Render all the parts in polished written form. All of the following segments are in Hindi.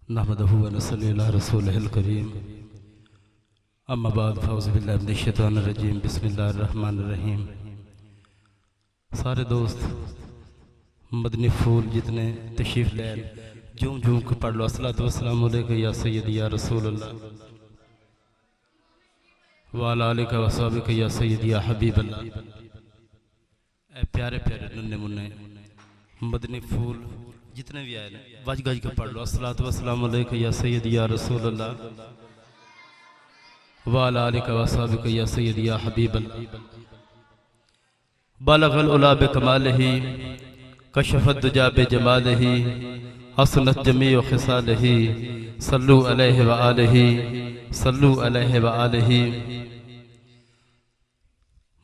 नहमदुहु व नसल्ली अला रसूलिहिल करीम। अम्मा बाद फ़ौज़ु बिल्लाहि मिनश शैतानिर रजीम। बिस्मिल्लाहिर रहमानिर रहीम। सारे दोस्त मदनी फूल जितने तशरीफ़ ले झूम झूम के पढ़ लो अस्सलातु वस्सलामु अलैका या सय्यदी या रसूलल्लाह व अला आलिका व अस्हाबिका या सय्यदी या हबीबल्लाह। ए प्यारे प्यारे नन्हे मुन्ने मदनी फूल जितने भी आए वज गज के पढ़ लो अस्सलातु वस्सलामु अलैका या सय्यदी या रसूलल्लाह व अला आलिका व अस्हाबिका या सय्यदी या हबीबल्लाह। बलगल उला बिकमालिही कशफत दुजा बिजमालिही हसनत जमीउ खिसालिही सल्लु अलैहि व आलिही सल्लु अलैहि व आलिही।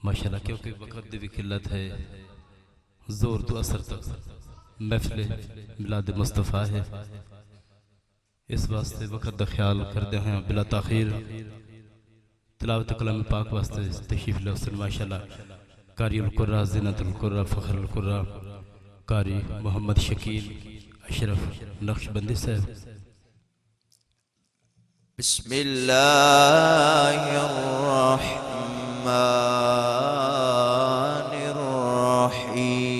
माशाल्लाह, क्योंकि वक़्त की भी किल्लत है, जोर तो असर तक महफिल मिलाद मुस्तफ़ा है, इस वास्ते वक़्त का ख्याल करते हैं बिला ताख़ीर तिलावत कलाम पाक वास्ते तशरीफ़ ले हुसैन। माशाल्लाह, कारी उल कुर्रा ज़ीनतुल कुर्रा फ़ख्रुल कुर्रा कारी मोहम्मद शकील अशरफ नक्शबंदी साहब। बिस्मिल्लाहिर्रहमानिर्रहीम।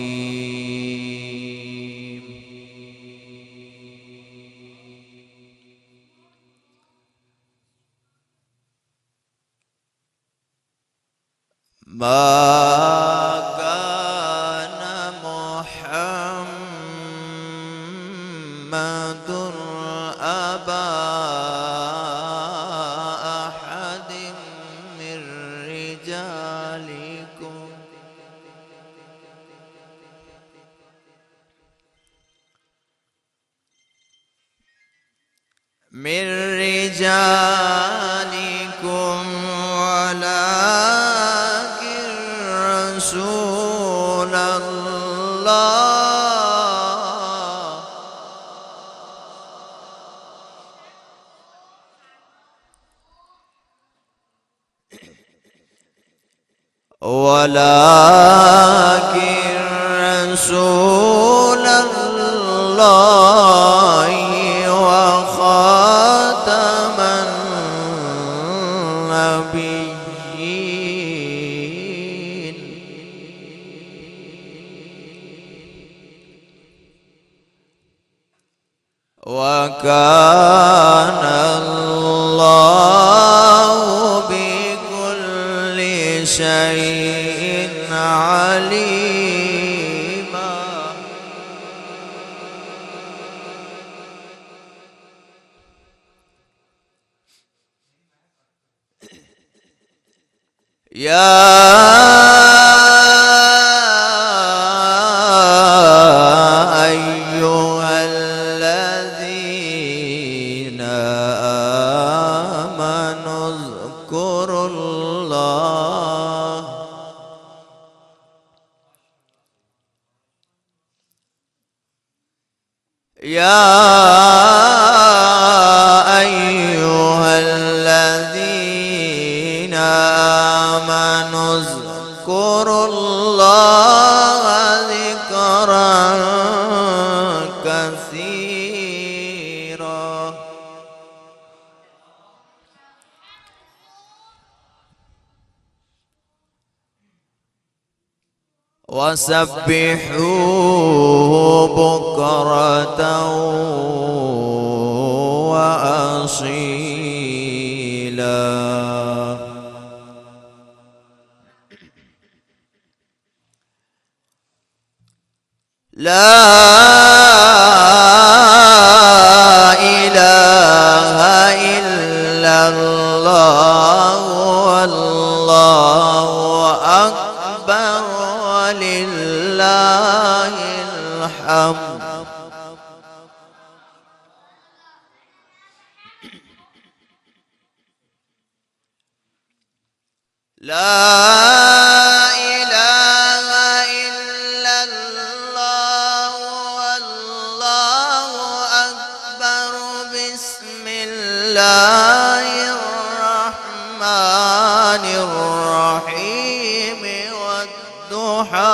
मा काना मुहम्मदुन अबा अहदिम मिर रिजालिकुम मिर रिजालिकुम वलाकिन रसूलल्लाह वलाकिन रसूलल्लाहि व खातमन नबिय्यीन। व काना अल्लाहु बिकुल्लि शैइन अलीमा। या अय्युहल्लज़ीना आमनु ज़्कुरुल्लाह या अय्युहल्लज़ीना आमनु ज़्कुरुल्लाह ज़िक्रन कसीरा। वसब्बिहूहु बुक्रतन व असीला। ला इलाहा इल्लल्लाह वल्लाहु अकबर वलिल्लाहिल हम्द। ला इलाहा इल्लल्लाह वल्लाहु अकबर। बिस्मिल्लाहिर रहमानिर रहीम वद्दुहा।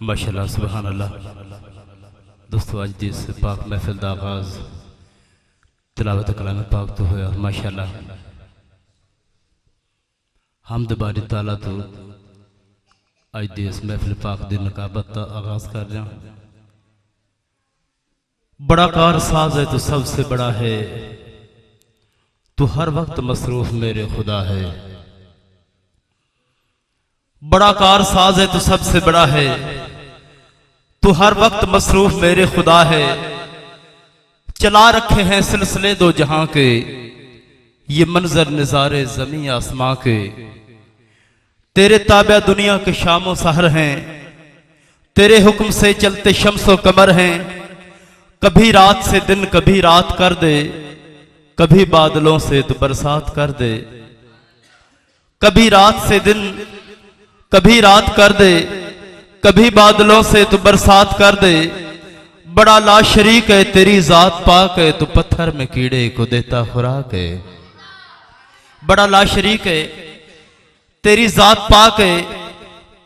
माशाअल्लाह सुभान अल्लाह। दोस्तों आज दी इस पाक महफिल का आगाज तिलावत कलाम पाक तो होया माशाअल्लाह। हमद बारी ताला तो आज दी इस महफिल पाक दी नकाबत का आगाज कर रहे हैं। बड़ा कार साज है तो सबसे बड़ा है, तू हर वक्त मसरूफ मेरे खुदा है। बड़ा कार साज है तो सबसे बड़ा है, तू हर वक्त मसरूफ मेरे खुदा है। चला रखे हैं सिलसिले दो जहां के, ये मंजर नजारे जमीन आसमां के। तेरे ताबे दुनिया के शामो सहर हैं, तेरे हुक्म से चलते शम्सो कमर हैं। कभी रात से दिन कभी रात कर दे, कभी बादलों से तो बरसात कर दे। कभी रात से दिन कभी रात कर दे, कभी बादलों से तो बरसात कर दे। बड़ा लाशरीक है तेरी जात पाक है, तो पत्थर में कीड़े को देता खुराक है। बड़ा लाशरीक है तेरी जात पाक है,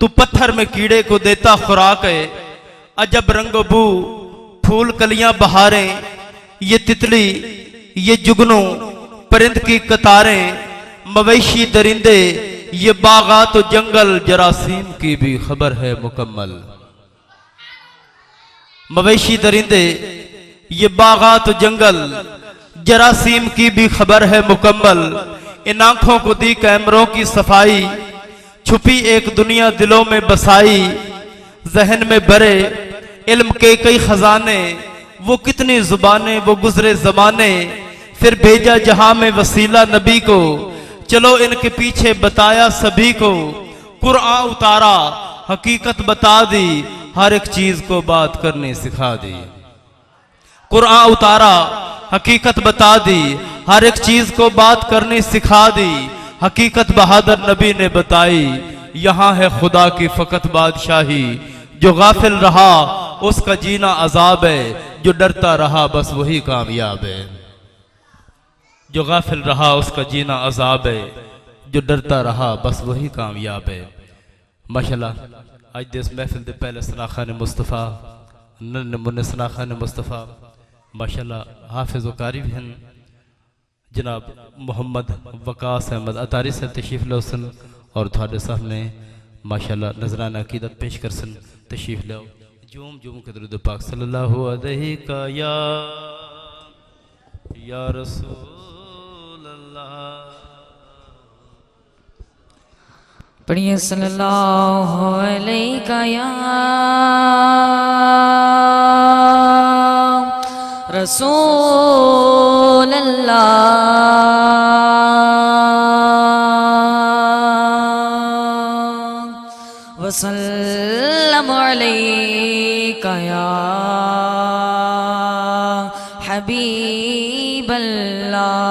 तू पत्थर में कीड़े को देता खुराक है। अजब रंगो बू फूल कलियां बहारें, ये तितली ये जुगनू परिंद की कतारें। मवेशी दरिंदे ये बागात तो जंगल, जरासीम की भी खबर है मुकम्मल। मवेशी दरिंदे ये बागात तो जंगल, जरासीम की भी खबर है मुकम्मल। इन आंखों को दी कैमरों की सफाई, छुपी एक दुनिया दिलों में बसाई। जहन में भरे इल्म के कई खजाने, वो कितनी जुबानें वो गुजरे जमाने। फिर भेजा जहां में वसीला नबी को, चलो इनके पीछे बताया सभी को। कुरान उतारा हकीकत बता दी, हर एक चीज को बात करने सिखा दी। कुरान उतारा हकीकत बता दी, हर एक चीज को बात करने सिखा दी। हकीकत बहादुर नबी ने बताई, यहां है खुदा की फकत बादशाही। जो गाफिल रहा उसका जीना अजाब है, जो डरता रहा बस वही कामयाब है। जो गाफिल रहा उसका जीना अजाब है, जो डरता रहा बस वही कामयाब है। माशाल्लाह अज दे इस महफिल के पहले सना खान मुस्तफ़ा नन्हे मुन्ने सना खान मुस्तफ़ा माशाअल्लाह हाफिज़ व कारी भी हैं। जनाब मोहम्मद वकास अहमद अतारी से तशरीफ़ लो सन और थोड़े सामने माशाअल्लाह नजराना अकीदत पेश कर सन। तशरीफ़ लो जूम जूम के दरूद पाक सल्लल्लाहु अलैहि का या रसूल अल्लाह। पढ़िए सल्लल्लाहु अलैहि या रसूल अल्लाह। वसल्लम अलैका या हबीब अल्लाह।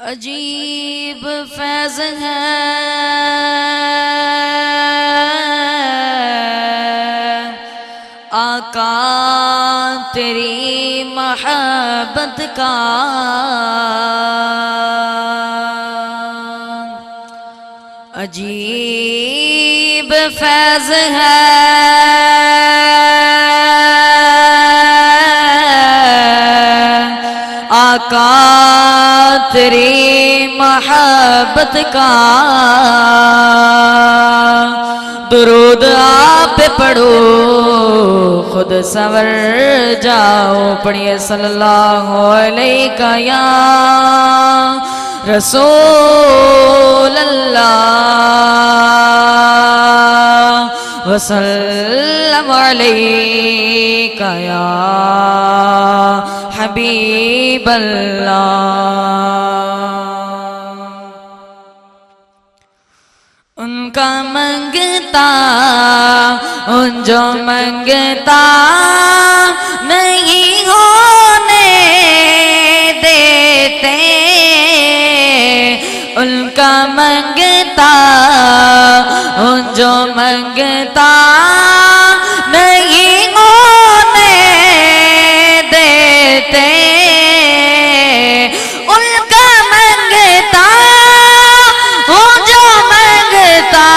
अजीब फैज़ है आका तेरी मोहब्बत का। अजीब फैज़ है आका तेरी मोहब्बत का। दुरूद आप पे पढ़ो खुद संवर जाओ। पढ़िए सल्लल्लाहु अलैहि या रसूल अल्लाह। वसल्लम अलैका या हबीब अल्लाह। उनका मंगता उन जो मंगता नहीं होने देते। उनका मंगता उन जो मंगता नहीं होने देते। उनका मंगता उन जो मंगता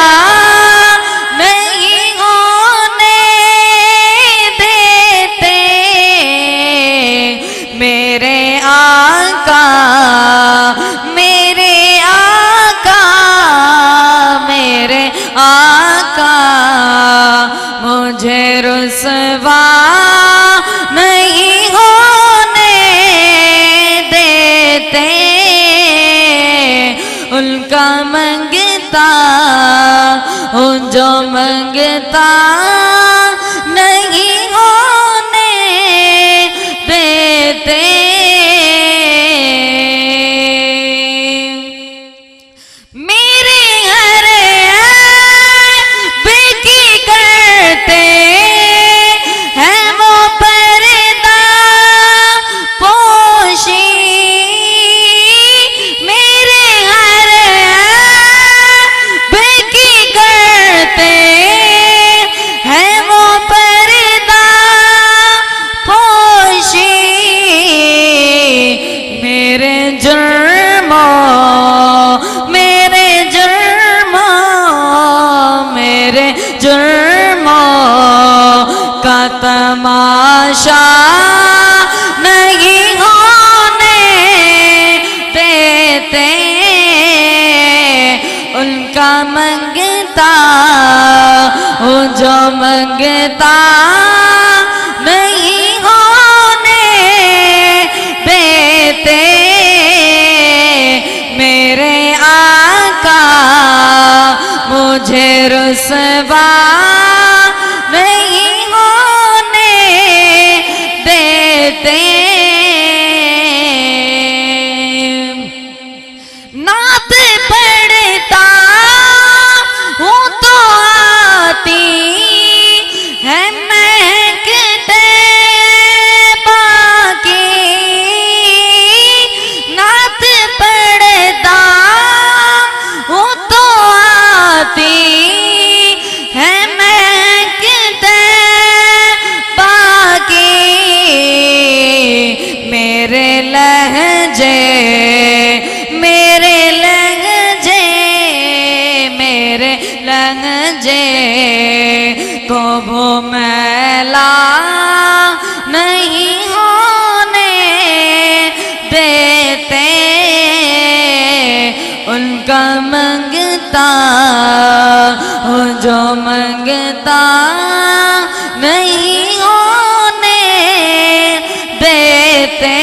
नहीं होने देते। मेरे आका मेरे आका मेरे आका मुझे रुसवा नहीं होने देते। उनका मंगता उन जो मंगता नहीं होने देते। मेरे हर बेकी करते हैं वो पर्दा पोशी। मेरे हर बेकी करते हैं वो पर्दा पोशी। मेरे जुर्मों मेरे जुर्मों का तमाशा नहीं होने देते। उनका मंगता वो जो मंगता नहीं होने देते। मेरे आका मुझे रुसवा नहीं होने देते। नात पढ़ता हूँ तो आती है महकते बाकी। नात पढ़ता हूँ तो आती है मुझे को वो मैला नहीं होने देते, उनका मंगता हूँ जो मंगता नहीं होने देते,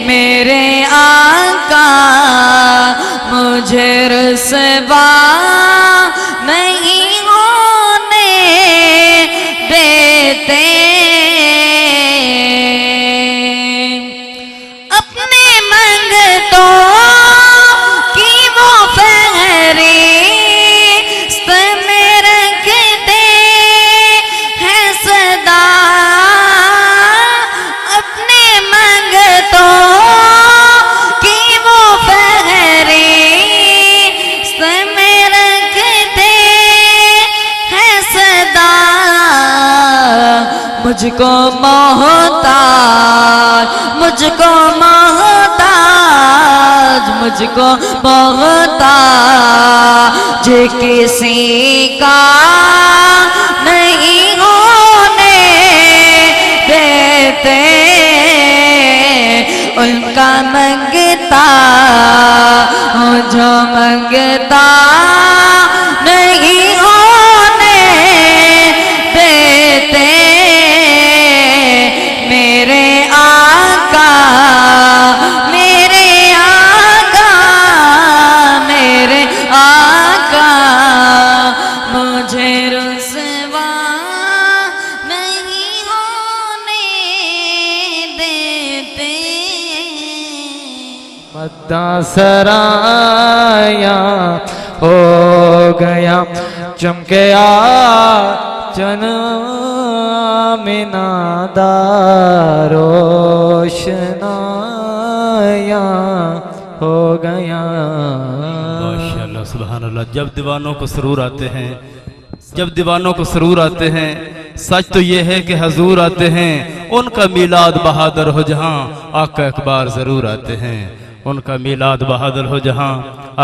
मेरे आका मुझे रुसवा नहीं होने देते। अपने मंगतों की वो फहरिस्त में रखते हैं सदा, अपने मंगतों की वो फहरिस्त में रखते हैं सदा, मुझको मोहताज, मुझको मोहताज, मुझको मोहताज किसी का नहीं होने देते, उनका मंगता हूँ जो मंगता नहीं होने देते, मेरे आका, मेरे आका, मेरे आका मुझे रुसवा नहीं होने देते। मद्दा सराया हो गया, चमके चन रोशनाया हो गया। माशाअल्लाह सुभान अल्लाह। जब दीवानों को सरूर आते हैं, जब दीवानों को सरूर आते हैं, सच तो ये है कि हजूर आते हैं, उनका मीलाद बहादुर हो जहां आका अकबर जरूर आते हैं, उनका मीलाद बहादुर हो जहां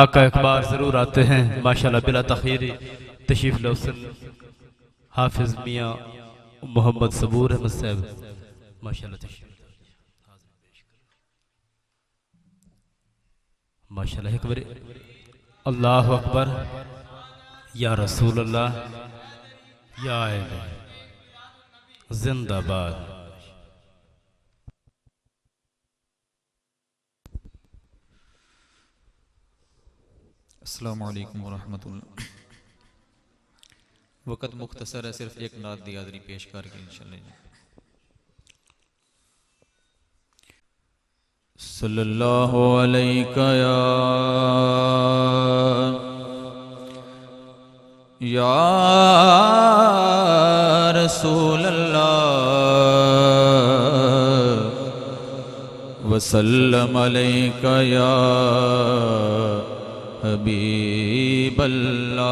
आका अकबर जरूर आते हैं। माशाअल्लाह बिला तखीर तशरीफ लौसन हाफिज मियाँ मोहम्मद सबूर अहमद साहब माशाअल्लाह तशरीफ, माशाअल्लाह। एक बार अल्लाह अकबर, या रसूल अल्लाह, या अहले जिंदाबाद। अस्सलामु अलैकुम वरहमतुल्लाह। वक़्त मुख्तसर है, सिर्फ एक नात दी हाज़री पेश करके इंशाअल्लाह। सल्लल्लाहु अलैका या रसूल अल्लाह वसल्लम अलैका या हबीब अल्लाह।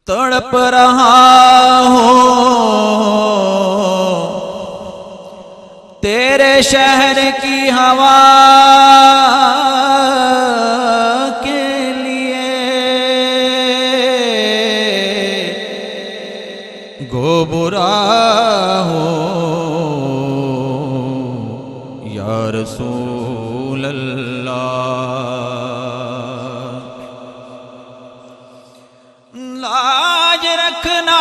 तड़प रहा हूँ तेरे शहर की हवा के लिए, गो बुरा हो या रसूल अल्लाह। लाज रखना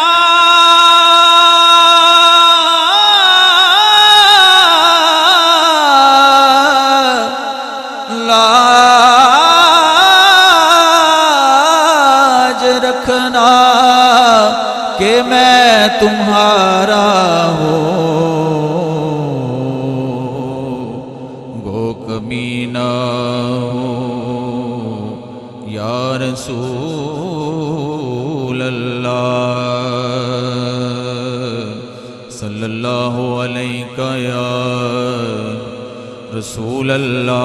लाज रखना कि मैं तुम्हारा हूँ, गो कमीना हो या रसूल अल्लाह। सल्लल्लाहु अलैका या रसूल अल्लाह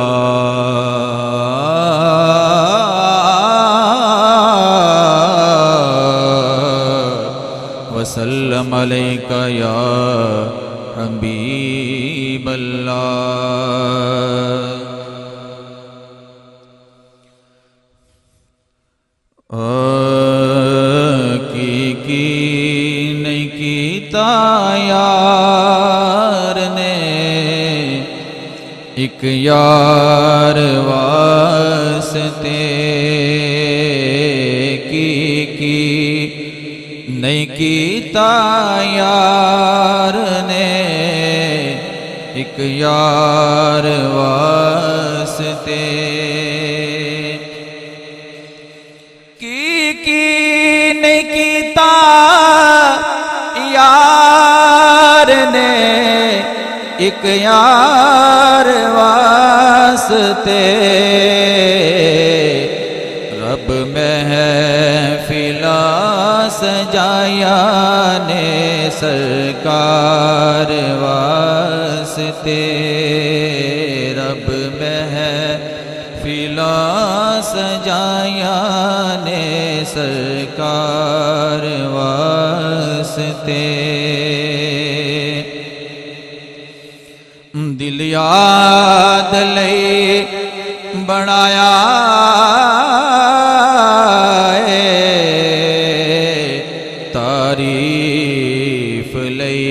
वसल्लम अलैका या हबीब अल्लाह। यार ने एक यार वास्ते की नहीं कीता यार ने एक यार वास्ते की नहीं कीता यार ने एक यार वास्ते रब महफिला सजाया ने सरकार वास्ते रब महफिला सजाया ने सरकार वास्ते दिल याद लई बनाया तारीफ लई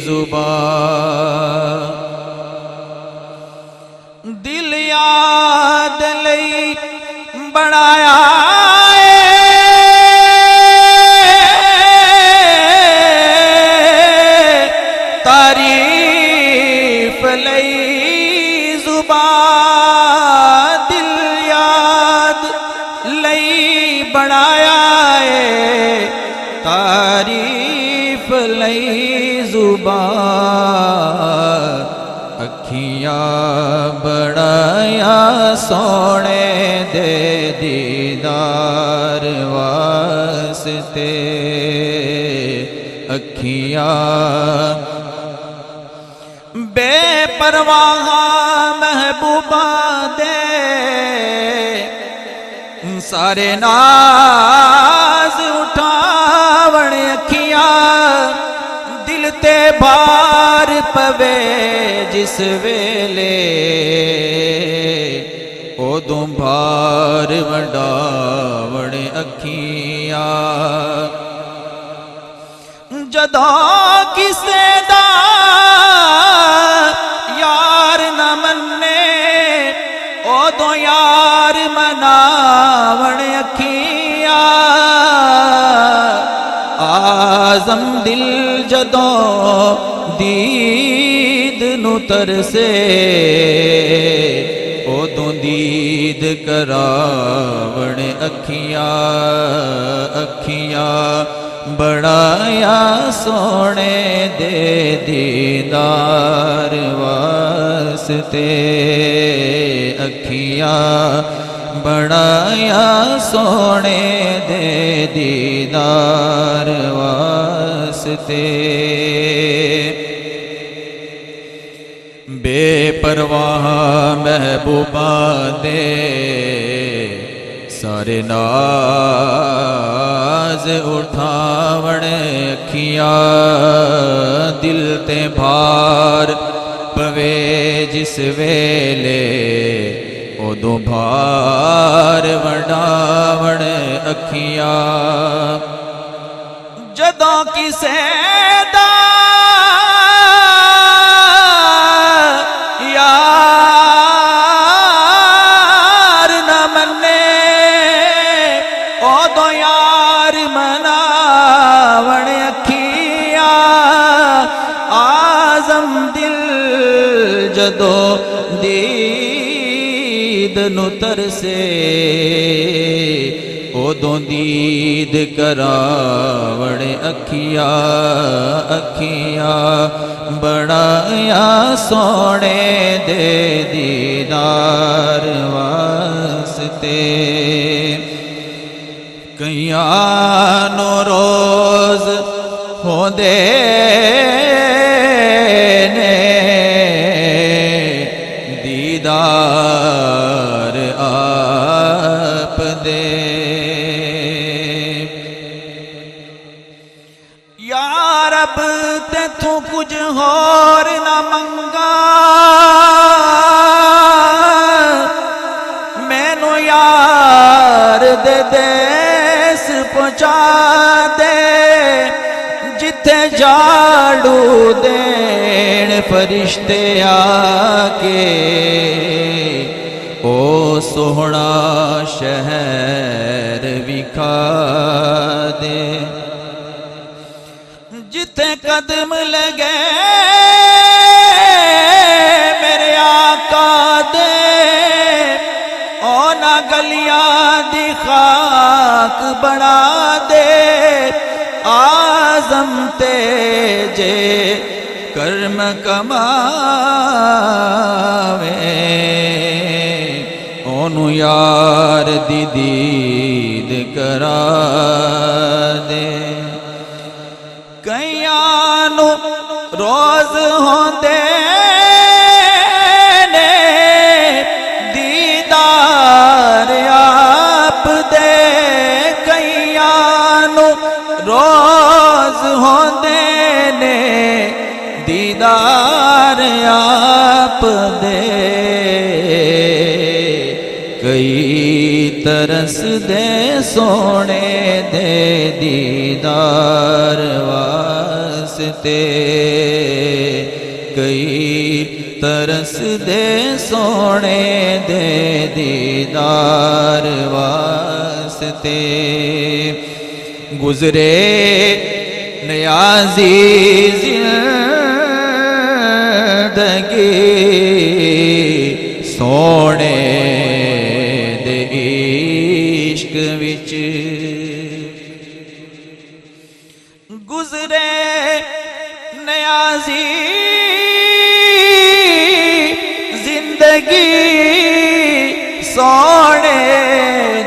जुबान दिल याद लई बनाया तारीफ लई जुबान दिल याद लई बनाया तारीफ लई जुबान अखियां बढ़ाया सोने दे दीदार वास्ते अखियां बेपरवाह महबूबा दे सारे नाज उठावण अखियां दिल ते भार पवे जिस वेले ओदों भार वडावण अखियां जदों किसे दा यार न मन्ने ओदों यार मनावण अखियां आजम दिल जदों दीद नु तरसे ओदों दीद करावण अखियां अखियां बढ़ाया सोने दे दीदार वास्ते अखियां बढ़ाया सोने दे दीदार वास्ते बेपरवाह महबूबा दे सारे नाज उठावण अखियां दिल ते भार पवे जिस वेले ओदों भार वडावण अखियां जदों किसे दा यार न मन्ने ओदों यार मनावण अखियां आजम दिल जदों दीद नु तरसे ओदों दीद करावण अखियां अखियां बढ़ाया सोने दे दीदार वास्ते कईयां नो रोज होंदे ने दीदार आप दे यार अब तेथों कुछ होर ना मंगा मैनू यार दे देस पहुंचा दे जिथे झाड़ू देण फरिश्ते आके ओ सोहना शहर विखा दे जिथे कदम लगे मेरे आका दे ओना गलियां दी खाक बना दे आजम ते जे कर्म कमावे ओनू यार दी दीद करा दे कईयां नू रोज होंदे ने दीदार आप दे कईयां नू रोज होंदे ने दीदार आप दे कई तरस दे सोने दे दीदार वास्ते कई तरस दे सोने दे दीदार वास्ते गुजरे नियाज़ी जिंदगी सोने दे इश्क विच गुजरे नियाज़ी जिंदगी सोने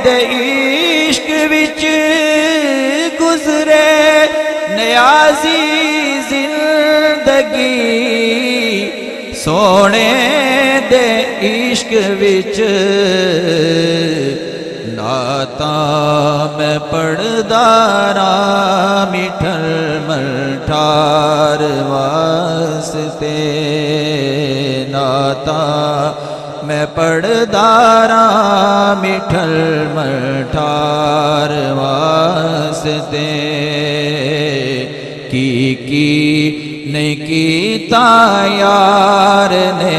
दे इश्क विच गुजरे नियाज़ी जिंदगी सोने दे इश्क विच नाता मैं पढ़दा रां मिठल मल्ठार वास्ते नाता मैं पढ़दा रां मिठल मल्ठार वास्ते की नहीं कीता यार ने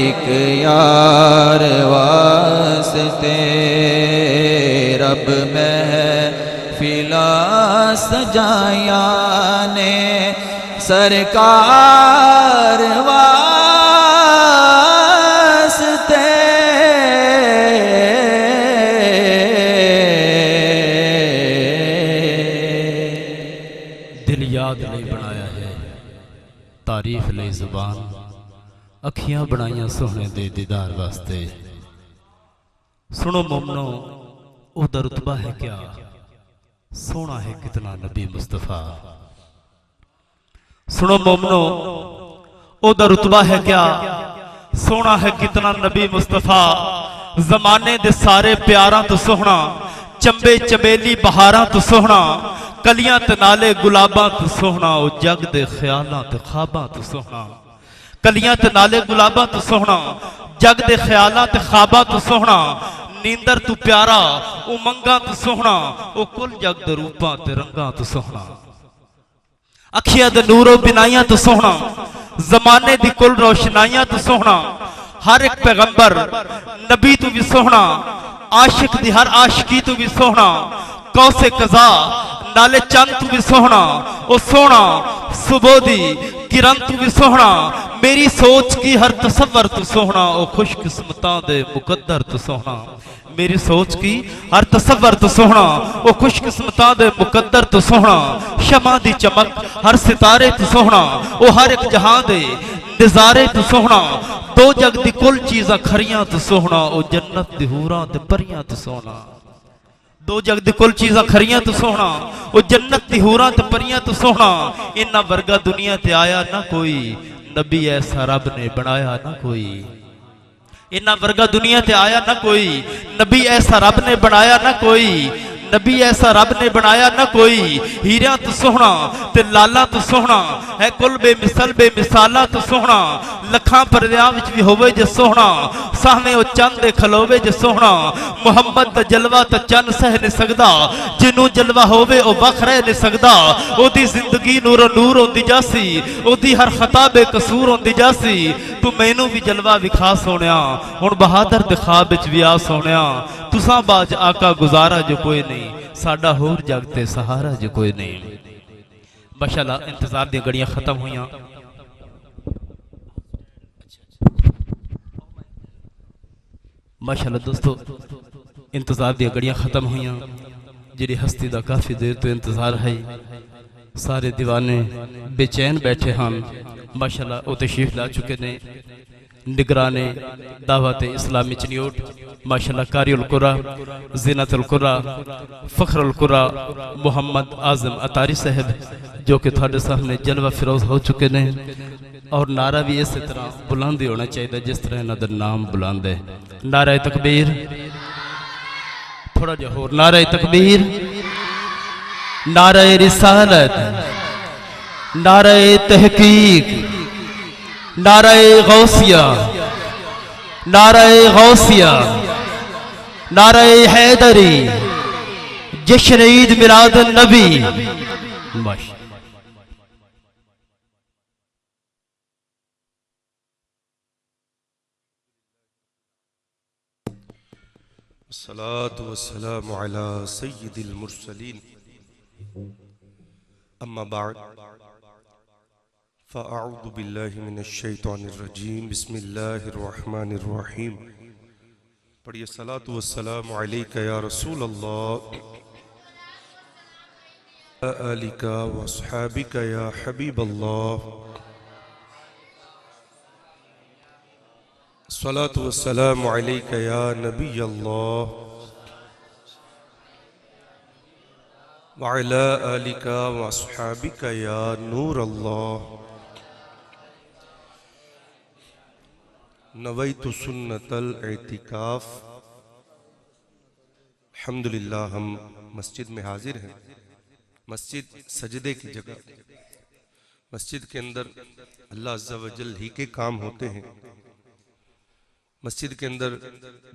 एक यार वास्ते रब महफिला सजाया ने सरकार वास्ते दिल याद नहीं बनाया है तारीफ ले जुबान अखियां बनाइया सोहने दे दीदार वास्ते सुनो मोमनो ओदा रुतबा है क्या सोना है कितना नबी मुस्तफा सुनो मोमनो ओदा रुतबा है क्या सोना है कितना नबी मुस्तफा जमाने दे सारे प्यारां तो सोहना चंबे चबेली बहारां तो सोहना कलियां ते नाले गुलाबां तो सोहना ओ जग दे ख्यालां ते ख्वाबां तो सोहना कलियां ते नाले गुलाबां तो सोहना जग दे ख्यालां ते ख्वाबां तो सोहना नींदर तू प्यारा उमंगा तू सोहना ओ कुल जग दे रूपां ते रंगां तू सोहना अखियां दे नूरो बिनाइयां तू सोहना जमाने दी कुल रोशनाइयां तू सोहना हर एक पैगंबर नबी तू भी सोहना आशिक दी हर आशिकी तू भी सोहना कौसे कज़ा नाले चंद तू भी सोहना ओ सोहना सुबह दी किरण तू भी सोहना मेरी सोच की हर तसव्वुर तू सोहना ओ खुशकिस्मतां दे मुकद्दर तू सोहना मेरी सोच की हर तसव्वुर तू सोहना ओ खुशकिस्मतां दे मुकद्दर तू सोहना शमा दी चमक हर सितारे तू सोहना ओ हर एक जहां दे नज़ारे तू सोहना दो जग दी कुल चीज़ां खरियां तू सोहना ओ जन्नत दी हूरां ते परियां तू सोहना दो जग दी कुल चीज़ां खरियां तू सोहना ओ जन्नत दी हूरां ते परियां तू सोहना इन्ना वर्गा दुनिया ते आया ना कोई नबी ऐसा रब ने बनाया ना कोई इन्ना वर्गा दुनिया ते आया ना कोई नबी ऐसा रब ने बनाया ना कोई नबी ऐसा रब ने बनाया ना कोई, हीरियां तो सोहना ते लाला तो सोहना है, कुल बेमिसल बेमिसाला तो सोहना, लखां परदियां विच भी होवे जे सोहना, सामने ओ चंद दे खलोवे जे सोहना, मुहम्मद दा जलवा तो चंद सह नहीं सकदा, जिन्नू जलवा होवे ओ वख रह नहीं सकदा, ओदी जिंदगी नूरो नूर होंदी जासी, ओदी हर खता बेकसूर होंदी जासी, तू मैनू भी जलवा विखा सोनिया, हुण बहादुर दे ख्वाब विच भी आ सोनिया, तुसां बाज आका गुजारा जो कोई नहीं, साडा होर जगते सहारा जो कोई नहीं। माशाअल्लाह इंतजार दी घड़ियां खत्म हुईयां। माशाअल्लाह दोस्तों इंतजार दी घड़ियां खत्म हुईयां, जिहड़ी हस्ती दा काफ़ी देर तो इंतजार है, सारे दीवाने बेचैन बैठे हैं। माशाअल्लाह वो तशरीफ ला चुके ने निगराने दावत इस्लामी चनियोट, माशाअल्लाह कारिउल कुरा, ज़ीनतुल कुरा, फ़ख्रुल कुरा मोहम्मद आज़म अतारी साहब, जो कि थोड़े सामने जलवा फिरोज हो चुके ने, और नारा भी इस तरह बुलंद होना चाहिए जिस तरह इन्हों का नाम बुलंद है। नारा तकबीर, थोड़ा जिहा होर, नारा तकबीर, नारा रिसालत, नारा तहकीक, नारा गौसिया, नारा गौसिया, नारा हैदरी, जश्न ईद मिलाद नबी। अस्सलातु वस्सलामु अला सय्यिदिल मुरसलीन, अम्मा बाद, फ़अऊज़ु बिल्लाहि मिनश शैतानिर रजीम, बिस्मिल्लाहिर रहमानिर रहीम। पढ़िए सलातु वस्सलामु अलैका या रसूल अल्लाह, आलिका व अस्हाबिका या हबीब अल्लाह, सलातु वस्सलामु अलैका या नबी अल्लाह, व अला आलिका व अस्हाबिका या नूर अल्लाह। नवैतु सुन्नतल एतिकाफ। अल्हम्दुलिल्लाह हम मस्जिद में हाजिर हैं। मस्जिद सजदे की जगह, मस्जिद के अंदर अल्लाह अज़्ज़ा व जल ही के काम होते हैं। मस्जिद के अंदर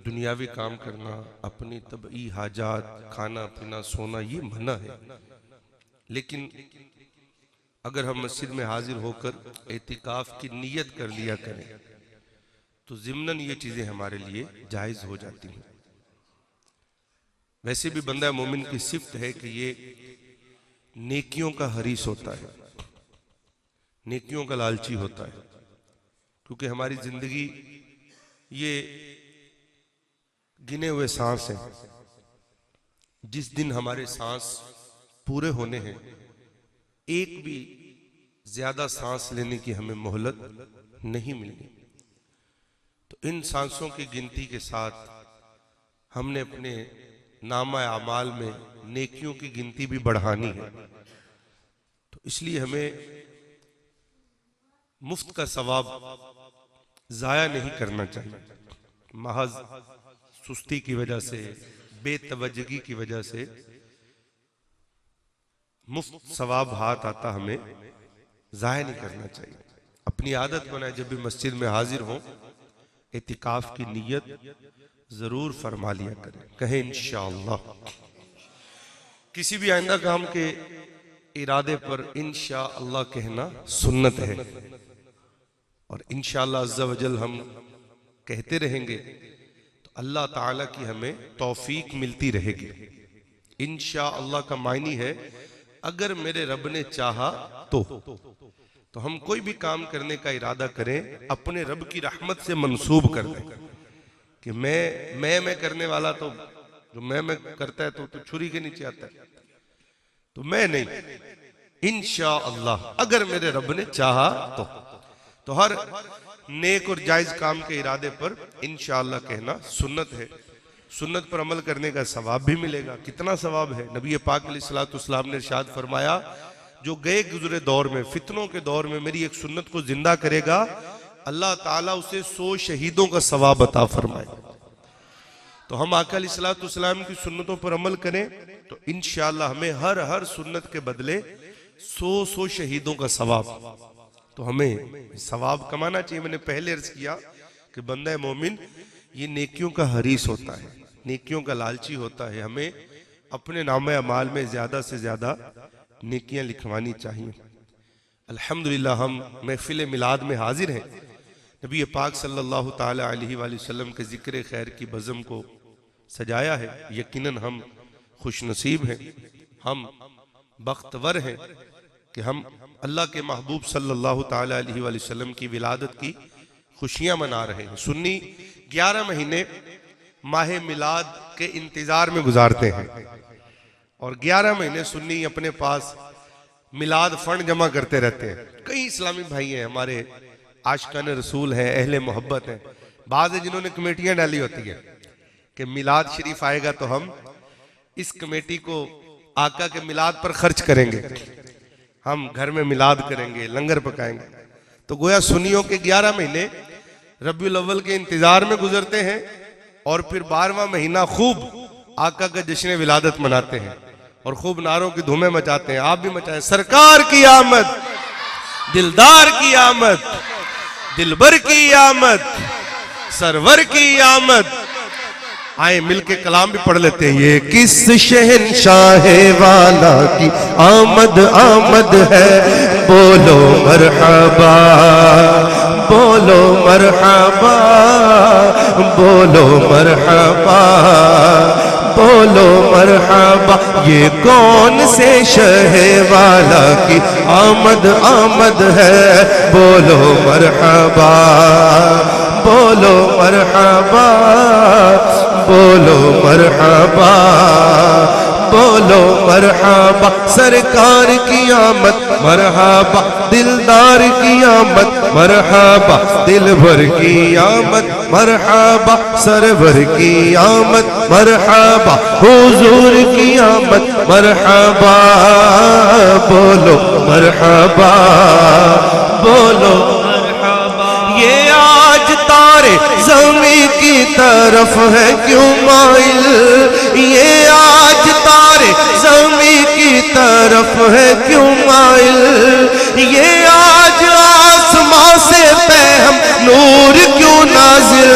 दुनियावी काम करना, अपनी तबई हाजात, खाना पीना सोना, ये मना है। लेकिन अगर हम मस्जिद में हाजिर होकर एतिकाफ की नीयत कर लिया करें तो ज़िम्नन ये चीज़ें हमारे लिए जायज़ हो जाती हैं। वैसे भी बंदा मोमिन की सिफ्त है कि ये नेकियों का हरीस होता है, नेकियों का लालची होता है, क्योंकि हमारी ज़िंदगी ये गिने हुए सांस हैं। जिस दिन हमारे सांस पूरे होने हैं, एक भी ज्यादा सांस लेने की हमें मोहलत नहीं मिलनी। तो इन सांसों की गिनती के साथ हमने अपने नामा अमाल में नेकियों की गिनती भी बढ़ानी है। तो इसलिए हमें मुफ्त का सवाब जाया नहीं करना चाहिए। महज सुस्ती की वजह से, बेतवज्जगी की वजह से मुफ्त सवाब हाथ आता, हमें जाया नहीं करना चाहिए। अपनी आदत बनाए जब भी मस्जिद में हाजिर हो, एतिकाफ की नीयत जरूर फरमा लिया करें। कहें इंशाअल्लाह। किसी भी आइंदा काम के इरादे पर इंशाअल्लाह कहना सुन्नत है, और इंशाअल्लाह अज़्ज़ा वजल हम कहते रहेंगे तो अल्लाह ताला की हमें तौफीक मिलती रहेगी। इंशाअल्लाह का मायनी है अगर मेरे रब ने चाहा तो हम कोई भी काम करने का इरादा करें, अपने रब की रहमत से मंसूब कर दें कि मैं करने वाला, तो जो मैं करता है तो छुरी के नीचे आता है, तो मैं नहीं। इंशाअल्लाह अगर मेरे रब ने चाहा तो हर नेक और जायज काम के इरादे पर इंशाअल्लाह कहना सुन्नत है। सुन्नत पर अमल करने का सवाब भी मिलेगा। कितना सवाब है? नबी पाक अलैहिस्सलाम ने इरशाद फरमाया, जो गए गुजरे दौर में, फितनों के दौर में मेरी एक सुन्नत को जिंदा करेगा, अल्लाह ताला उसे 100 शहीदों का सवाब अता फरमाएगा। तो हम आका अलैहिस्सलाम की सुन्नतों पर अमल करें, तो इंशाअल्लाह हमें हर सुन्नत के बदले 100 शहीदों का सवाब, तो हमें सवाब कमाना चाहिए। मैंने पहले अर्ज किया कि बंदा मोमिन ये नेकियों का हरीस होता है, नेकियों का लालची होता है। हमें अपने नामे अमाल में ज्यादा से ज्यादा नेकियां लिखवानी चाहिए। अल्हम्दुलिल्लाह हम महफिल मिलाद में हाजिर हैं। नबी पाक सल्लल्लाहु ताला अलैहि वसल्लम के जिक्र खैर की बज़म को सजाया है। यकीनन हम खुशनसीब हैं, हम बख्तवर हैं कि हम अल्लाह के महबूब सल्लल्लाहु ताला अलैहि वसल्लम की विलादत की खुशियां मना रहे हैं। सुन्नी 11 महीने माह मिलाद के इंतजार में गुजारते हैं और 11 महीने सुन्नी अपने पास मिलाद फंड जमा करते रहते हैं। कई इस्लामी भाई हैं हमारे, आशिकान रसूल हैं, अहले मोहब्बत हैं, बाद है जिन्होंने कमेटियां डाली होती है कि मिलाद शरीफ आएगा तो हम इस कमेटी को आका के मिलाद पर खर्च करेंगे, हम घर में मिलाद करेंगे, लंगर पकाएंगे। तो गोया सुन्नियों के 11 महीने रबीउल अव्वल के इंतजार में गुजरते हैं और फिर 12वां महीना खूब आका का जश्न विलादत मनाते हैं और खूब नारों की धूमें मचाते हैं। आप भी मचाएं, सरकार की आमद, दिलदार की आमद, दिलबर की आमद, सरवर की आमद। आए मिलके कलाम भी पढ़ लेते हैं। ये किस शहंशाह वाला की आमद आमद है, बोलो मरहबा, बोलो मरहबा, बोलो मरहबा, बोलो मरहबा। ये कौन से शहर वाला की आमद आमद है, बोलो मरहबा, बोलो मरहबा, बोलो मरहबा, बोलो मरहबा। सरकार की आमद मरहबा, दिलदार की आमद मरहबा, दिलभर की आमद मरहबा, सरवर की आमद मरहबा, हुजूर की आमद मरहबा, बोलो मरहबा, बोलो मरहबा। ये आज तारे ज़मीं की तरफ है क्यों माइल, ये आज तारे ज़मीं की तरफ है क्यों माइल, ये आज आसमां से पे हम नूर क्यों नाजिल।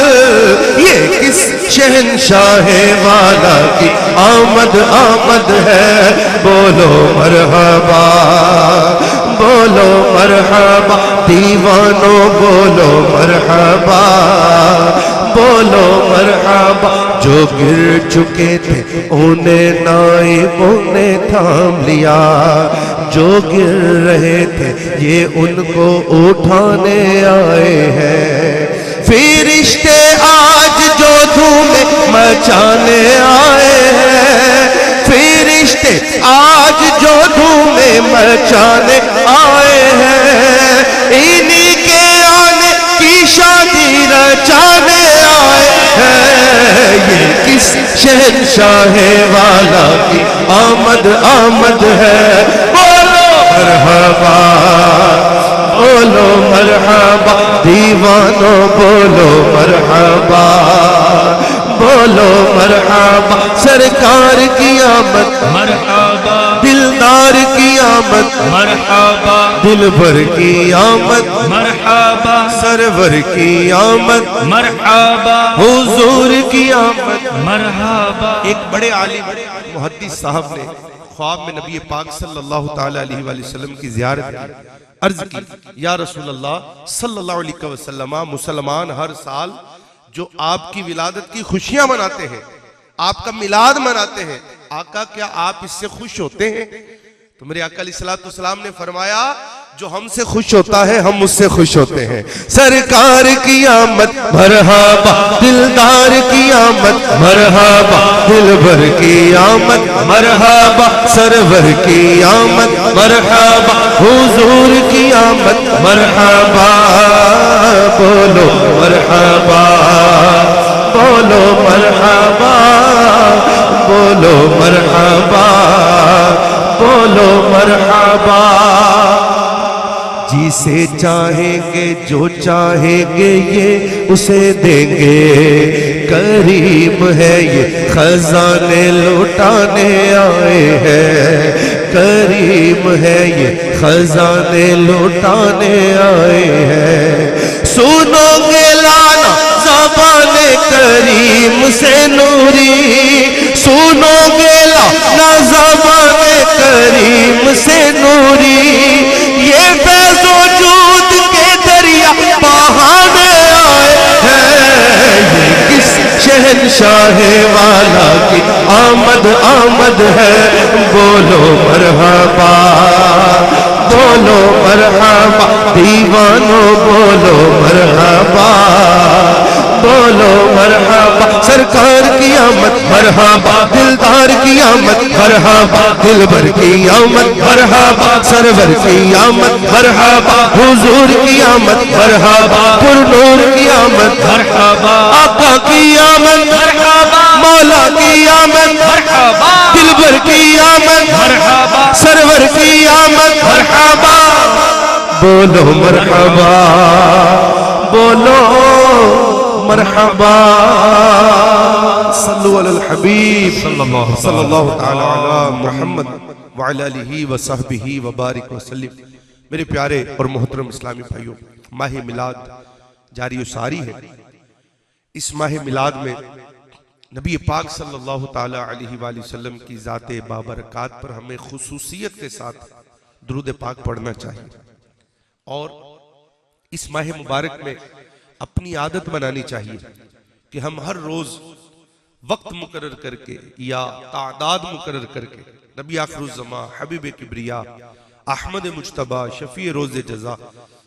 ये किस शहंशाह वाला की आमद आमद है, बोलो मरहबा, बोलो मरहबा। दीवानो बोलो मरहबा, बोलो मरहबा। जो गिर चुके थे उन्हें नाइबों ने थाम लिया, जो गिर रहे थे ये उनको उठाने आए हैं। फरिश्ते आज जो धूमें मचाने आए हैं, फरिश्ते आज जो धूमें मचाने आए हैं, इन्हीं के आने की शादी रचाने आए हैं। ये किस शहंशाह वाला की आमद आमद है, बोलो मरहबा, बोलो मरहबा। दीवानो बोलो मरहबा, बोलो मरहबा। सरकार की आमद मरहबा, दिलदार की आमद मरहबा, दिलभर की आमद मरहबा, सरवर की आमद मरहबा, हुजूर की आमद मरहबा। एक बड़े आलिम मुहद्दिस साहब ने ख्वाब में नबी पाक सल्लल्लाहु ताला अलैहि वसल्लम की ज़ियारत की। अर्ज की, या रसूल अल्लाह सल्लल्लाहु अलैहि वसल्लम, मुसलमान हर साल जो आपकी विलादत की खुशियां मनाते हैं, आपका मिलाद मनाते हैं, आका क्या आप इससे खुश होते हैं? तो मेरे आका अलैहिस्सलातु वस्सलाम ने फरमाया, जो हमसे खुश होता है हम उससे खुश होते हैं। सरकार की आमद मरहबा, दिलदार की आमद मरहबा, दिलभर की आमद मरहबा, सरवर की आमद मरहबा, हुजूर की आमद मरहबा, बोलो मरहबा, बोलो मरहबा, बोलो मरहबा, बोलो मरहबा। जी जिसे चाहेंगे जो चाहेंगे ये उसे देंगे। करीम है ये खजाने लौटाने आए हैं, करीम है ये खजाने लौटाने आए हैं। सुनोगे लाना ज़बाने करीम से नूरी, सुनोगे लाना ज़बाने करीम से नूरी। ये फैज़ो जूद के दरिया बहाने आए हैं। ये किस शहंशाह वाला की आमद आमद है। बोलो मरहबा, बोलो मरहबा, दीवानो बोलो मरहबा, बोलो मरहबा। सरकार की आमद मरहबा, दिलदार की आमद मरहबा, दिलबर की आमद मरहबा, सरवर की आमद मरहबा, हुजूर की आमद मरहबा, पुरनूर की आमद मरहबा, आका की आमद मरहबा, मौला की आमद मरहबा, दिलबर की आमद मरहबा, सरवर की आमद मरहबा। बोलो मरहबा, बोलो मरहबा। सल्लु अलल हबीब सल्लल्लाहु तआला अला मुहम्मद व अला आलिहि व सहबिहि व बारिक वसल्लम। मेरे प्यारे और मोहतरम इस्लामी भाइयों, माह मिलाद जारी व सारी है। इस माह मिलाद में नबी पाक सल्लल्लाहु ताला अलैहि वसल्लम की ज़ाते बाबरकात पर हमें खुसूसियत के साथ दुरूद पाक पढ़ना चाहिए और इस माह मुबारक में अपनी आदत बनानी चाहिए कि हम हर रोज वक्त मुकर्रर करके या तादाद मुकर्रर करके नबी आखिरुज़्ज़मा हबीब किब्रिया अहमद मुज्तबा शफी रोज़ जज़ा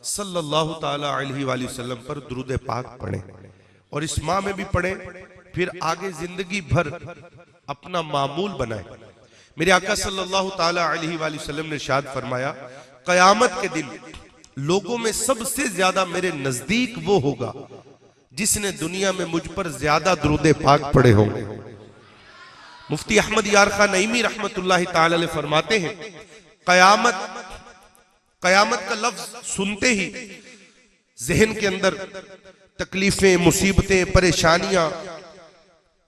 सल्लल्लाहु ताला अलैहि वसल्लम पर दुरूद पाक पढ़ें और इस माह में भी पढ़ें, फिर आगे जिंदगी भर अपना मामूल बनाएं। मेरे आका सल्लल्लाहु ताला अलैहि वसल्लम ने इरशाद फरमाया, क़यामत के दिन लोगों में सबसे ज्यादा मेरे नजदीक वो होगा जिसने दुनिया में मुझ पर ज्यादा दुरूद पाक पढ़े होंगे। मुफ्ती अहमद यार खान नईमी रहमतुल्लाहि ताला अलैह फरमाते हैं, कयामत का लफ्ज सुनते ही जहन के अंदर तकलीफें, मुसीबतें, परेशानियां,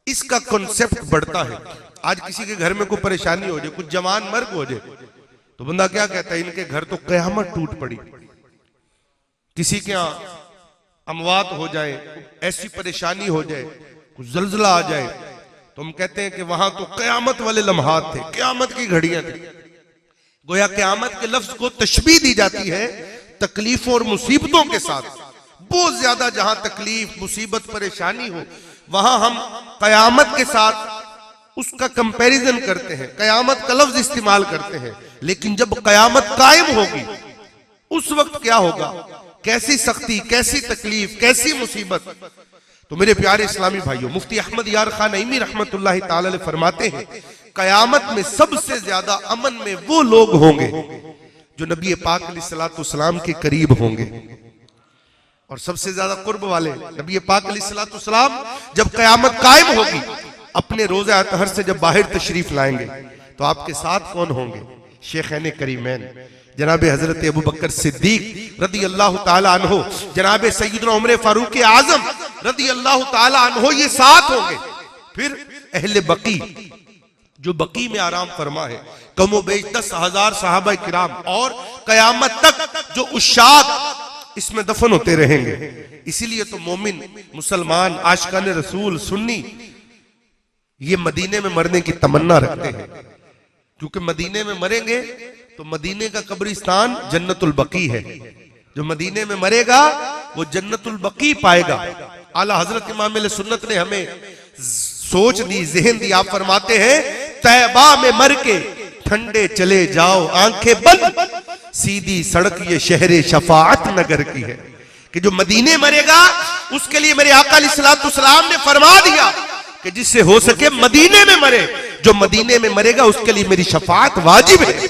इसका कॉन्सेप्ट बढ़ता है। आज किसी के घर में कोई परेशानी हो जाए, कुछ जवान मर्ग हो जाए, तो बंदा क्या कहता है, इनके घर तो कयामत टूट पड़ी। किसी के यहाँ अमवात हो जाए, ऐसी परेशानी हो जाए, कुछ जल्जला आ जाए, तो हम कहते हैं कि वहां तो कयामत वाले लम्हात थे, कयामत की घड़ियां थी। गोया कयामत के लफ्ज को तशबीह दी जाती है तकलीफों और मुसीबतों के साथ। बहुत ज्यादा जहां तकलीफ, मुसीबत, परेशानी हो, वहां हम कयामत के साथ उसका कंपैरिजन करते हैं, कयामत का लफ्ज इस्तेमाल करते हैं। लेकिन जब कयामत कायम होगी उस वक्त क्या होगा, कैसी सख्ती, कैसी तकलीफ, कैसी मुसीबत। तो मेरे प्यारे इस्लामी भाइयों, मुफ्ती अहमद यार खान नईमी रहमतुल्लाहि ताला अलैह फरमाते हैं, कयामत में सबसे ज्यादा अमन में वो लोग होंगे जो नबी पाक अलैहिस्सलातु वस्सलाम के करीब होंगे और सबसे ज्यादा कुर्ब वाले नबी पाक अलैहिस्सलातु वस्सलाम जब कयामत कायम होगी, अपने रोज़ा अतहर से जब बाहर तशरीफ लाएंगे तो आपके साथ कौन होंगे? शेखैन करीमैन जनाब हजरत अबू बकर सिद्दीक रदी अल्लाह ताला अन्हो, जनाब सैयदना उमर फारूक आजम रदी अल्लाह ताला अन्हो, ये साथ होंगे। फिर अहले बकी, जो बकी में आराम फरमा है, कमो बेश 10,000 सहाबा किराम और कयामत तक जो उशाक इसमें दफन होते रहेंगे। इसीलिए तो मोमिन, मुसलमान, आशिकान रसूल, सुन्नी ये मदीने में मरने की तमन्ना रखते हैं, क्योंकि मदीने में मरेंगे तो मदीने का कब्रिस्तान जन्नतुल बकी है। जो मदीने में मरेगा वो जन्नतुल बकी पाएगा। आला हजरत इमाम सुन्नत ने हमें सोच दी, जहन दी। आप फरमाते हैं, तैबा में मर के ठंडे चले जाओ आंखें बंद, सीधी सड़क ये शहरे शफाअत नगर की है। कि जो मदीने मरेगा उसके लिए मेरे आका अलैहिस्सलातु वस्सलाम ने फरमा दिया कि जिससे हो सके मदीने में मरे। जो मदीने में मरेगा उसके लिए मेरी शफाअत वाजिब है।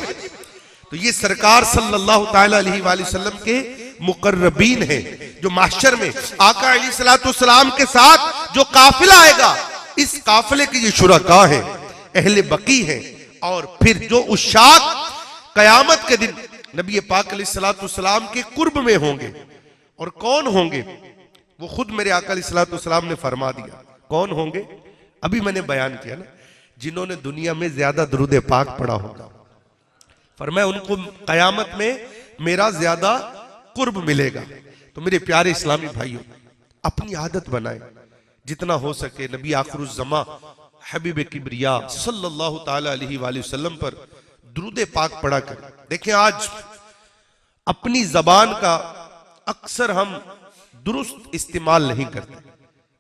तो ये सरकार सल्लल्लाहु ताला अलैहि वसल्लम के मुकर्रबीन हैं, जो माशर में आका अलैहिस्सलातु वस्सलाम के साथ जो काफिला आएगा, इस काफिले के ये शुरका हैं, अहले बकी हैं। और फिर जो उशाक कयामत के दिन नबी पाक अलैहिस्सलाम के कुर्ब में होंगे। और कौन होंगे वो खुद मेरे आका अलैहिस्सलाम ने फरमा दिया। कौन होंगे? अभी मैंने बयान किया ना, जिन्होंने दुनिया में ज्यादा दुरूद पाक पढ़ा होगा, फरमाया उनको कयामत में मेरा ज्यादा कुर्ब मिलेगा। तो मेरे प्यारे इस्लामी भाइयों, अपनी आदत बनाए जितना हो सके नबी आखिरुज़्ज़मा हबीब किबरिया सल्लल्लाहु ताला अलैहि वसल्लम पर दुरूद पाक पढ़ा कर। देखें, आज अपनी जबान का अक्सर हम दुरुस्त इस्तेमाल नहीं करते।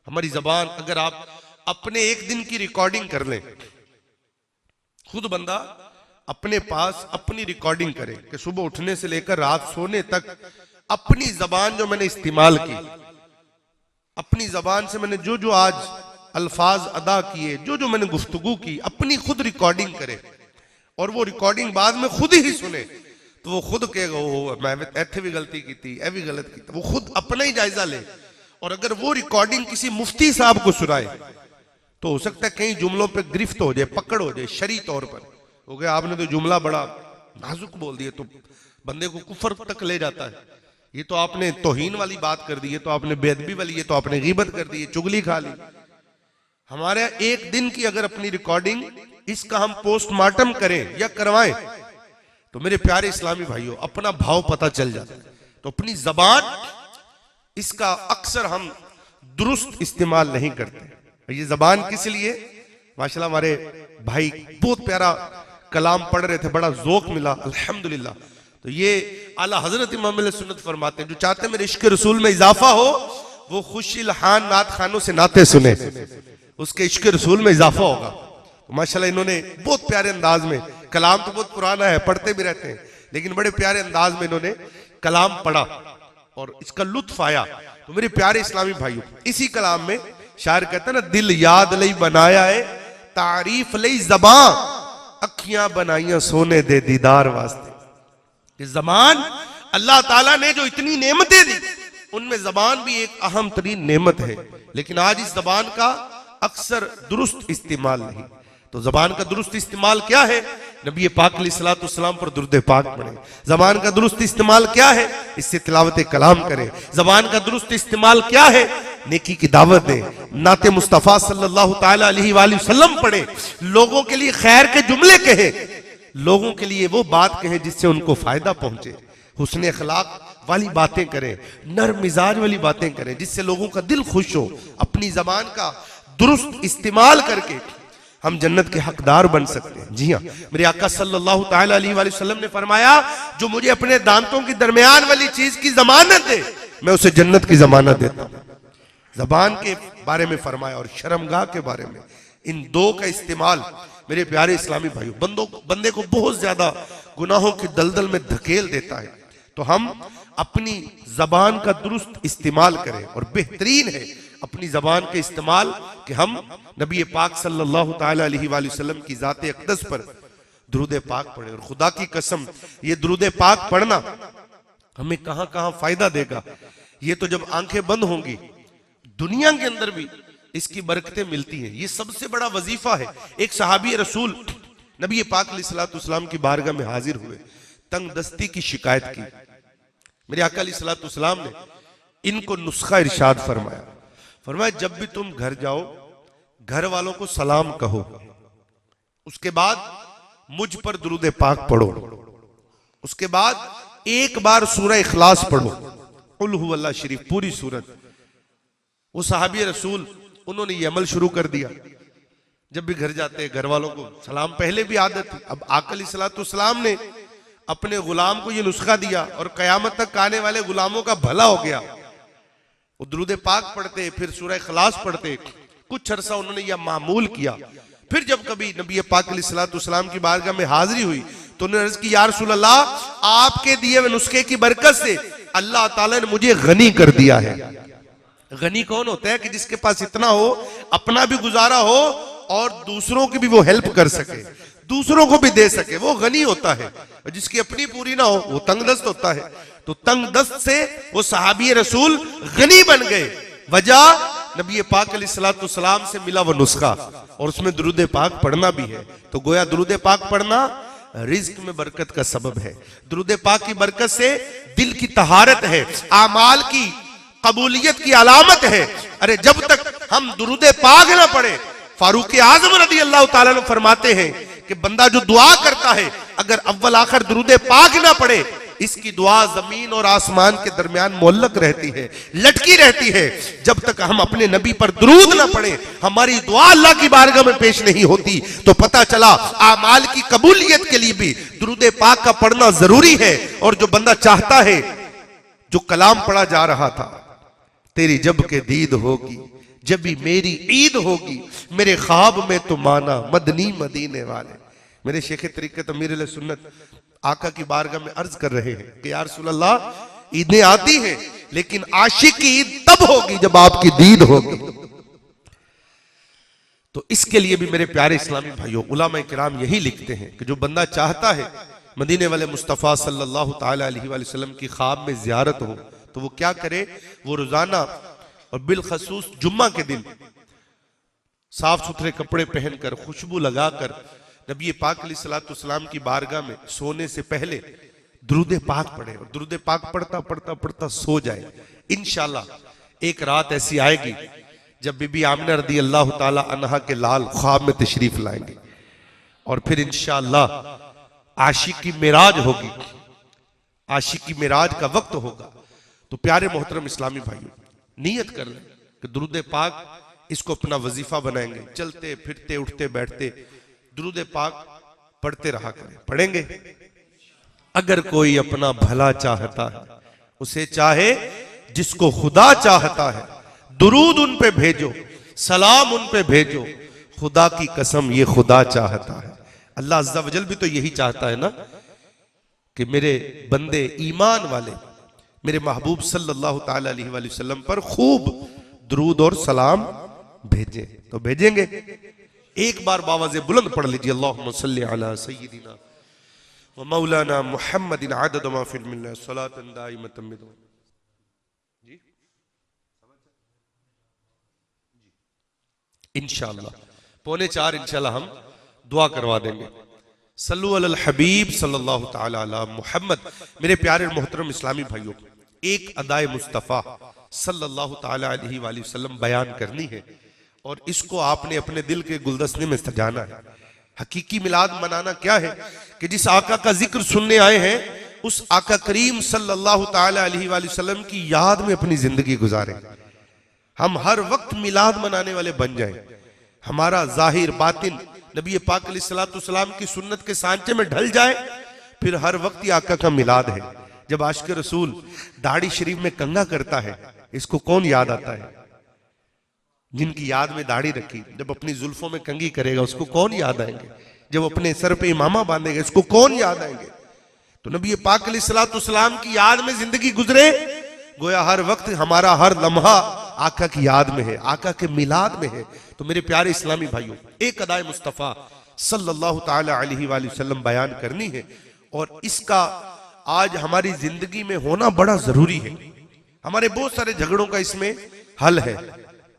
हमारी जबान, अगर आप अपने एक दिन की रिकॉर्डिंग कर लें, खुद बंदा अपने पास अपनी रिकॉर्डिंग करे कि सुबह उठने से लेकर रात सोने तक अपनी जबान जो मैंने इस्तेमाल की, अपनी जबान से मैंने जो जो आज अल्फाज अदा किए, जो जो मैंने गुफ्तगू की, अपनी खुद रिकॉर्डिंग करे और वो रिकॉर्डिंग बाद में खुद ही सुने, तो वो खुद कहेगा ओ मैं ऐथे भी गलती की थी, ऐ भी गलत की थी। वो खुद अपना ही जायजा ले। और अगर वो रिकॉर्डिंग किसी मुफ्ती साहब को सुनाए तो हो सकता है कई जुमलों पे गिरफ्त हो जाए, पकड़ हो जाए, शरी तौर पर हो गया आपने तो जुमला बड़ा नाजुक बोल दिया, तो बंदे को कुफर तक ले जाता है। ये तो आपने तौहीन वाली बात कर दी, ये तो आपने बेअदबी वाली, ये तो आपने गीबत कर दी, चुगली खा ली। हमारे एक दिन की अगर अपनी रिकॉर्डिंग इसका हम पोस्टमार्टम करें या करवाएं तो मेरे प्यारे इस्लामी भाइयों अपना भाव पता चल जाता है। तो अपनी जबान इसका अक्सर हम दुरुस्त इस्तेमाल नहीं करते। ये जबान किस लिए? माशाल्लाह हमारे भाई बहुत प्यारा कलाम पढ़ रहे थे, बड़ा ज़ौक़ मिला अल्हम्दुलिल्लाह। तो ये आला हजरत इमाम अहले सुन्नत फरमाते हैं, जो चाहते हैं मेरे इश्क रसूल में इजाफा हो वो खुशिल हान नात खानों से नाते सुने, उसके इश्क रसूल में इजाफा होगा। तो माशाल्लाह इन्होंने बहुत प्यारे अंदाज में, कलाम तो बहुत पुराना है, पढ़ते भी रहते हैं, लेकिन बड़े प्यारे अंदाज में इन्होंने कलाम पढ़ा और इसका लुत्फ आया। तो मेरे प्यारे इस्लामी भाइयों, इसी कलाम में शायर कहता है ना, दिल याद लई बनाया है, तारीफ लई ज़बान, अखियां बनाइयां सोने दे दीदार वास्ते। ये ज़बान अल्लाह ताला ने जो इतनी नेमतें दी, उनमें ज़बान भी एक अहम तरीन नेमत है। लेकिन आज इस ज़बान का अक्सर दुरुस्त इस्तेमाल नहीं। तो ज़बान का दुरुस्त इस्तेमाल क्या है? नबी पाक अलैहिस्सलाम पर दुरूद पाक पढ़े। ज़बान का दुरुस्त इस्तेमाल क्या है? इससे तिलावत कलाम करें। ज़बान का दुरुस्त इस्तेमाल क्या है? नेकी की दावत दें, नाते मुस्तफ़ा सल्लल्लाहु ताला अलैहि वसल्लम पढ़े, लोगों के लिए खैर के जुमले कहे, लोगों के लिए वो बात कहें जिससे उनको फायदा पहुंचे, हुस्न अखलाक वाली बातें करें, नर्म मिजाज वाली बातें करें जिससे लोगों का दिल खुश हो। अपनी ज़बान का दुरुस्त इस्तेमाल करके हम जन्नत के हकदार बन सकते हैं। जी हाँ, मेरे आका सल्लल्लाहु ताला अलैहि वसल्लम ने फरमाया, जो मुझे अपने दांतों की दरमियान वाली चीज की जमानत दे, मैं उसे जन्नत की जमानत देता हूं। जबान के बारे में फरमाया और शर्मगाह के बारे में। इन दो का इस्तेमाल मेरे प्यारे इस्लामी भाइयों बंदे को बहुत ज्यादा गुनाहों की दलदल में धकेल देता है। तो हम अपनी जबान का दुरुस्त इस्तेमाल करें और बेहतरीन है अपनी जबान के इस्तेमाल कि हम नबी पाक सल्लल्लाहु ताला अलैहि वसल्लम की जाते अक़दस पर दुरूद पाक पढ़े। और खुदा की कसम, ये दुरूद पाक पढ़ना हमें कहां कहां फायदा देगा, ये तो जब आंखें बंद होंगी दुनिया के अंदर भी इसकी बरकतें मिलती हैं। ये सबसे बड़ा वजीफा है। एक सहाबी रसूल नबी पाक अलैहिस्सलाम की बारगाह में हाजिर हुए, तंग दस्ती की शिकायत की। मेरे आका अलैहिस्सलाम ने इनको नुस्खा इरशाद फरमाया, जब भी तुम घर जाओ घर वालों को सलाम कहो, उसके बाद मुझ पर दुरूद पाक पढ़ो, उसके बाद एक बार सूरह इखलास पढ़ो, कुल हुवल्लाह शरीफ पूरी सूरत। वो सहाबी रसूल उन्होंने ये अमल शुरू कर दिया। जब भी घर जाते घर वालों को सलाम, पहले भी आदत थी, अब आका अलैहिस्सलाम ने अपने गुलाम को ये नुस्खा दिया और कयामत तक आने वाले गुलामों का भला हो गया। वो दुरूद पाक पढ़ते, फिर सूरह इखलास पढ़ते। कुछ अरसा उन्होंने यह मामूल किया। फिर जब कभी नबी पाक अलैहिस्सलाम की बारगाह में हाजिरी हुई तो उन्होंने अर्ज की, या रसूल अल्लाह, आपके दिए हुए नुस्खे की बरकत से अल्लाह ताला ने मुझे गनी कर दिया है। गनी कौन होता है? कि जिसके पास इतना हो अपना भी गुजारा हो और दूसरों की भी वो हेल्प कर सके, दूसरों को भी दे सके, वो गनी होता है। और जिसकी अपनी पूरी ना हो वो तंगदस्त होता है। तो तंगदस्त से वो सहाबी रसूल गनी बन गए। वजह नबी पाक अलैहिस्सलाम से मिला वो नुस्खा और उसमें दुरूद पाक पढ़ना भी है। तो गोया दुरूद पाक पढ़ना रिज्क में बरकत का सबब है। दुरूद पाक की बरकत से दिल की तहारत है, आमाल की कबूलियत की अलामत है। अरे जब तक हम दुरूद पाक ना पढ़े, फारूक आजम रज़ी अल्लाह ताला अन्हु फरमाते हैं कि बंदा जो दुआ करता है अगर अव्वल आखिर दुरूद पाक ना पढ़े, इसकी दुआ जमीन और आसमान के दरमियान मोल्लक रहती है, लटकी रहती है। जब तक हम अपने नबी पर दुरूद ना पढ़े, हमारी दुआ अल्लाह की बारगाह में पेश नहीं होती। तो पता चला आमाल की कबूलियत के लिए भी दुरूद पाक का पढ़ना जरूरी है। और जो बंदा चाहता है, जो कलाम पढ़ा जा रहा था, तेरी जब के दीद होगी जब भी मेरी ईद होगी, मेरे ख्वाब में तो माना मदनी मदीने वाले। मेरे शेख तरीक़त अमीर सुन्नत आका की बारगाह में अर्ज कर रहे हैं कि या रसूल अल्लाह, ईदें आती हैं लेकिन आशिक की ईद तब होगी जब आपकी दीद होगी। तो इसके लिए भी मेरे प्यारे इस्लामी भाइयों, उलमा किराम यही लिखते हैं कि जो बंदा चाहता है मदीने वाले मुस्तफ़ा सल्लल्लाहु ताला अलैहि वसल्लम की ख्वाब में ज़ियारत हो, तो वो क्या करे, वो रोजाना और बिलखसूस जुम्मा के दिन साफ सुथरे कपड़े पहनकर, खुशबू लगाकर नबी पाक अलैहिस्सलाम की बारगाह में सोने से पहले दुरूद पाक पढ़े और दुरूद पाक पढ़ता पढ़ता पढ़ता सो जाए। इंशाअल्लाह एक रात ऐसी आएगी जब बीबी आमिना रज़ी अल्लाह ताला अन्हा के लाल ख्वाब में तशरीफ लाएंगे और फिर इंशाअल्लाह आशिक की मिराज होगी, आशिक की मिराज का वक्त होगा। तो प्यारे मोहतरम इस्लामी भाइयों, नियत कर लें कि दुरूद पाक इसको अपना वजीफा बनाएंगे, चलते फिरते उठते बैठते दुरूद पाक पढ़ते रहा करें। पढ़ेंगे? अगर कोई अपना भला चाहता है, उसे चाहे जिसको खुदा चाहता है, दुरूद उन पे भेजो, सलाम उन पे भेजो, खुदा की कसम ये खुदा चाहता है। अल्लाह अज़्ज़ा वजल भी तो यही चाहता है ना कि मेरे बंदे ईमान वाले मेरे महबूब सल्लल्लाहु ताला अलैहि वसल्लम पर खूब दुरूद और सलाम भेजें। तो भेजेंगे? एक बार बावाज़े बुलंद पढ़ लीजिए, अल्लाहुम्मा सल्ली अला सय्यिदिना व मौलाना मुहम्मदिन अदद मा फिल मिल्लत सलातन दाइमतन बिदुम। जी इंशाअल्लाह 3:45 इंशाअल्लाह हम दुआ करवा देंगे। सल्लु अलल हबीब सल्लल्लाहु ताला अला मुहम्मद। मेरे प्यारे मोहतरम इस्लामी भाइयों, एक अदाए मुस्तफ़ा सल्लल्लाहु ताला अलैहि वसल्लम बयान करनी है और इसको आपने अपने दिल के गुलदस्ते में सजाना है। हकीकी मिलाद मनाना क्या है कि जिस आका का जिक्र सुनने आए हैं, उस आका करीम सल्लल्लाहु ताला अलैहि वसल्लम की याद में अपनी जिंदगी गुजारें। हम हर वक्त मिलाद मनाने वाले बन जाएं। हमारा जाहिर बातिन नबी पाक अलैहिस्सलाम की सुन्नत के सांचे में ढल जाए, फिर हर वक्त आका का मिलाद है। जब आशिक रसूल दाढ़ी शरीफ में कंघा करता है, इसको कौन याद आता है? जिनकी याद में दाढ़ी रखी। जब अपनी जुल्फों में कंघी करेगा, उसको कौन याद आएंगे? जब अपने सर पे इमामा बांधेगा, इसको कौन याद आएंगे? तो नबी पाक अलैहिस्सलाम की याद में जिंदगी गुजरे, गोया हर वक्त हमारा हर लम्हा आका की याद में है, आका के मिलाद में है। तो मेरे प्यारे इस्लामी भाइयों, एक अदाए मुस्तफ़ा सल्लल्लाहु ताला अलैहि वसल्लम बयान करनी है और इसका आज हमारी जिंदगी में होना बड़ा जरूरी है। हमारे बहुत सारे झगड़ों का इसमें हल है,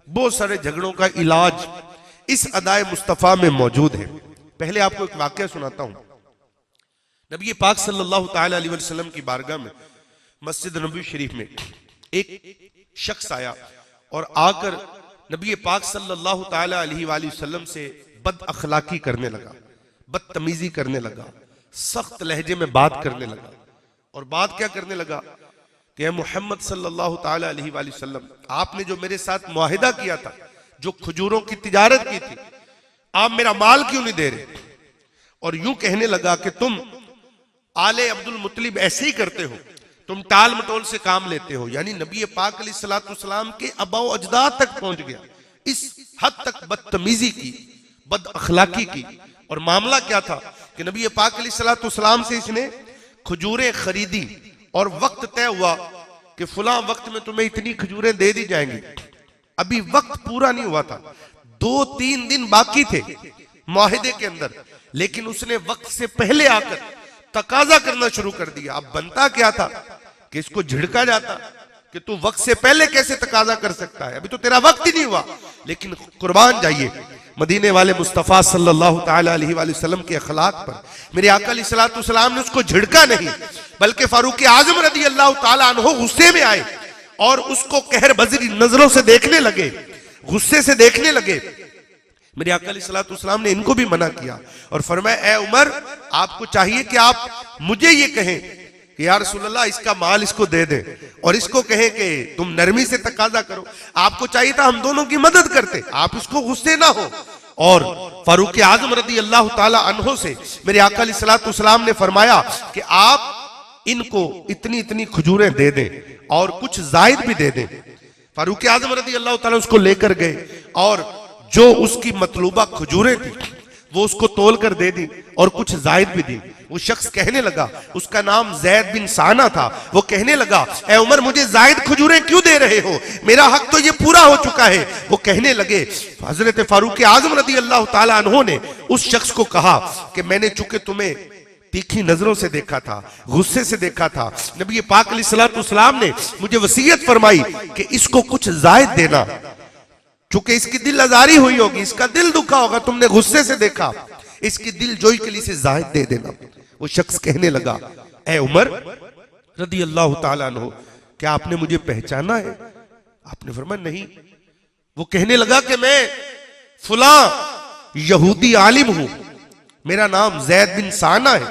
बहुत सारे झगड़ों का इलाज इस अदाए मुस्तफ़ा में मौजूद है। पहले आपको एक वाकया सुनाता हूं। नबी पाक सल्लल्लाहु ताला अलैहि वसल्लम की बारगाह में मस्जिद नबवी शरीफ में एक शख्स आया और आकर नबी पाक सल्लल्लाहु ताला अलैहि वसल्लम से बद अखलाकी करने लगा, बदतमीजी करने लगा, सख्त लहजे में बात करने लगा। और बात क्या करने लगा कि मोहम्मद सल्लल्लाहु ताला अलैहि वसल्लम, आपने जो मेरे साथ मुआहिदा किया था, जो खजूरों की तिजारत की थी, आप मेरा माल क्यों नहीं दे रहे? और यूं कहने लगा कि तुम आले अब्दुल मुत्तलिब ऐसे ही करते हो, तुम टाल मटोल से काम लेते हो। यानी नबी पाक अलैहिस्सलाम के अबाओ अजदाद तक पहुंच गया, इस हद तक बदतमीजी की, बद अखलाकी की। और मामला क्या था कि नबी पाक अलैहिस्सलाम से इसने खजूरें खरीदी और वक्त तय हुआ कि फुला वक्त में तुम्हें इतनी खजूरें दे दी जाएंगी। अभी वक्त पूरा नहीं हुआ था, 2-3 दिन बाकी थे मुआहिदे के अंदर, लेकिन उसने वक्त से पहले आकर तकाजा करना शुरू कर दिया। अब बनता क्या था कि इसको झिड़का जाता कि तू वक्त से पहले कैसे तकाजा कर सकता है, अभी तो तेरा वक्त ही नहीं हुआ। लेकिन कुर्बान जाइए, मदीने वाले मुस्तफ़ा सल्लल्लाहु ताला अलैहि वसल्लम के अखलाक पर। मेरे आका अलैहिस्सलातु वस्सलाम ने उसको झिड़का नहीं, बल्कि फारूक आजम रज़ी अल्लाह ताला अन्हु गुस्से में आए और उसको कहर बजरी नजरों से देखने लगे, गुस्से से देखने लगे। मेरे आका अलैहिस्सलातु वस्सलाम ने इनको भी मना किया और फरमाया, ए उमर, आपको चाहिए कि आप मुझे ये कहें कि या रसूलल्लाह इसका माल इसको दे दें, और इसको कहें कि तुम नरमी से तकाजा करो। आपको चाहिए था हम दोनों की मदद करते, आप इसको गुस्से ना हो। और फारूक आजम रज़ी अल्लाह ताला अन्हो से मेरे आका अलैहिस्सलातु वस्सलाम ने फरमाया कि आप इनको इतनी इतनी खजूरें दे दें और कुछ जायद भी दे दें। फारूक आजम रज़ी अल्लाह ताला उसको लेकर गए और जो उसकी मतलूबा खजूरें थी वो उसको तोल कर दे दी और कुछ जायद भी दी। वो शख्स कहने लगा, उसका नाम ज़ैद बिन साना था, वो कहने लगा, ए उमर, मुझे जायद खजूरें क्यों दे रहे हो, मेरा हक तो ये पूरा हो चुका है। वो कहने लगे, हजरत फारूक आजम रज़ी अल्लाह ताला अन्हो ने उस शख्स को कहा कि मैंने चूंकि तुम्हें तीखी नजरों से देखा था, गुस्से से देखा था, नबी पाक अलैहिस्सलातु वस्सलाम ने मुझे वसीयत फरमाई कि इसको कुछ जायद देना, चूंकि इसकी दिल आजारी हुई होगी, इसका दिल दुखा होगा, तुमने गुस्से से देखा, इसकी दिल जोई के लिए से जायद दे देना। वो शख्स कहने लगा, ए उमर रज़ी अल्लाह ताला अन्हु, क्या आपने मुझे पहचाना है? आपने फरमाया नहीं। वो कहने लगा कि मैं फुला यहूदी आलिम हूं, मेरा नाम ज़ैद बिन साना है।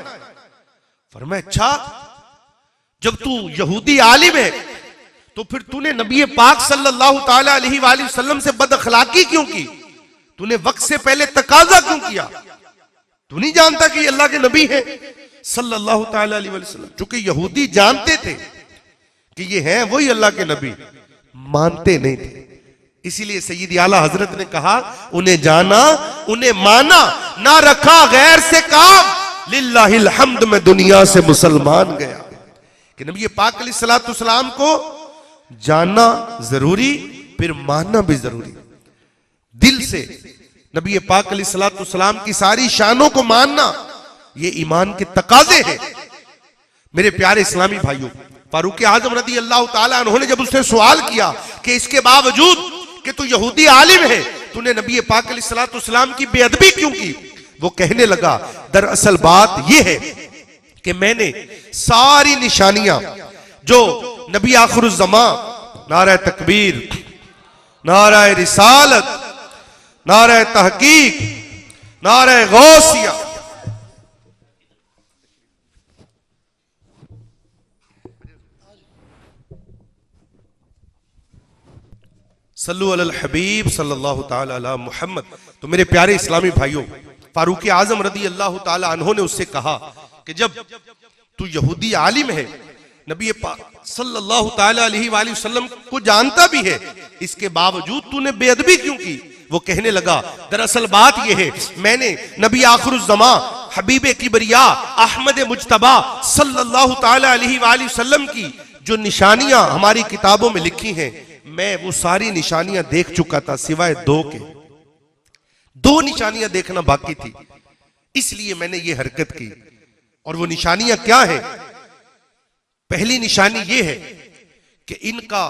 फरमाया, अच्छा, जब तू यहूदी आलिम है तो फिर तूने नबी पाक सल्लल्लाहु ताला अलैहि वसल्लम से बदअखलाकी क्यों की? तूने वक्त से पहले तकाजा क्यों किया? तू नहीं जानता कि अल्लाह के नबी है सल्लल्लाहु ताला अलैहि वसल्लम? चूंकि यहूदी जानते थे कि ये हैं वही अल्लाह के नबी, मानते नहीं थे। इसीलिए सैयद आला हजरत ने कहा, उन्हें जाना, उन्हें माना, ना रखा गैर से काम, लिल्लाहिल हम्द में दुनिया से मुसलमान गया। कि नबी पाक अलैहिस्सलातु वस्सलाम को जानना जरूरी, फिर मानना भी जरूरी। दिल से नबी पाक अलैहिस्सलातु वस्सलाम की सारी शानों को मानना, ये ईमान के तकाजे हैं। मेरे प्यारे इस्लामी भाइयों, फारूक आजम रज़ी अल्लाह ताला अन्हु ने जब उससे सवाल किया कि इसके बावजूद कि तू यहूदी आलिम है, तूने नबी पाक अलैहिस्सलातु वस्सलाम की बेअदबी क्यों की? वो कहने लगा, दरअसल बात यह है कि मैंने सारी निशानियां जो नबी आखिरुज़्ज़मा, नारा तकबीर, नारा रिसालत, नारा तहकीक, नारा गौसिया, सल्लु अलल हबीब सल्लल्लाहु ताला अला मुहम्मद। तो मेरे प्यारे इस्लामी भाइयों, फारूक आजम रज़ी अल्लाह ताला अन्हो ने उससे कहा कि जब तू यहूदी आलिम है, नबी पाक सल्लल्लाहु ताला अलैहि वसल्लम को जानता भी है, इसके बावजूद तूने बेअदबी क्यों की? वो कहने लगा, दरअसल बात यह है, मैंने नबी आखिरुज़्ज़मा हबीब किबरिया अहमद मुज्तबा सल्लल्लाहु ताला अलैहि वसल्लम की जो निशानियां हमारी किताबों में लिखी हैं, मैं वो सारी निशानियां देख चुका था, सिवाय दो के। दो निशानियां देखना बाकी थी, इसलिए मैंने ये हरकत की। और वो निशानियां क्या है? पहली निशानी ये है कि इनका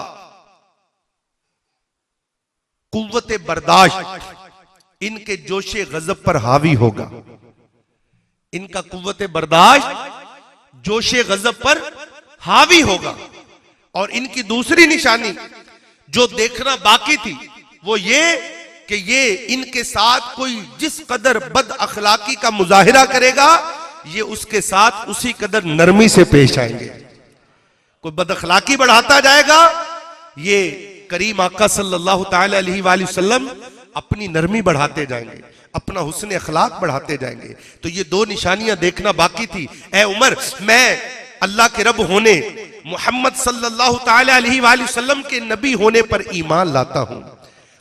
कुव्वत बर्दाश्त इनके जोशे गजब पर हावी होगा। इनका कुव्वत बर्दाश्त जोशे गजब पर हावी होगा। और इनकी दूसरी निशानी जो देखना बाकी थी वो ये कि ये इनके साथ कोई जिस कदर बद अखलाकी का मुजाहिरा करेगा, ये उसके साथ उसी कदर नरमी से पेश आएंगे। कोई बद अखलाकी बढ़ाता जाएगा, ये करीम आका सल्लल्लाहु ताला अलैहि वसल्लम अपनी नरमी बढ़ाते जाएंगे, अपना हुस्न अखलाक बढ़ाते जाएंगे। तो ये दो निशानियां देखना बाकी थी। ए उमर, मैं अल्लाह के रब होने, मोहम्मद सल्लल्लाहु ताला अलैहि वसल्लम के नबी होने पर ईमान लाता हूं।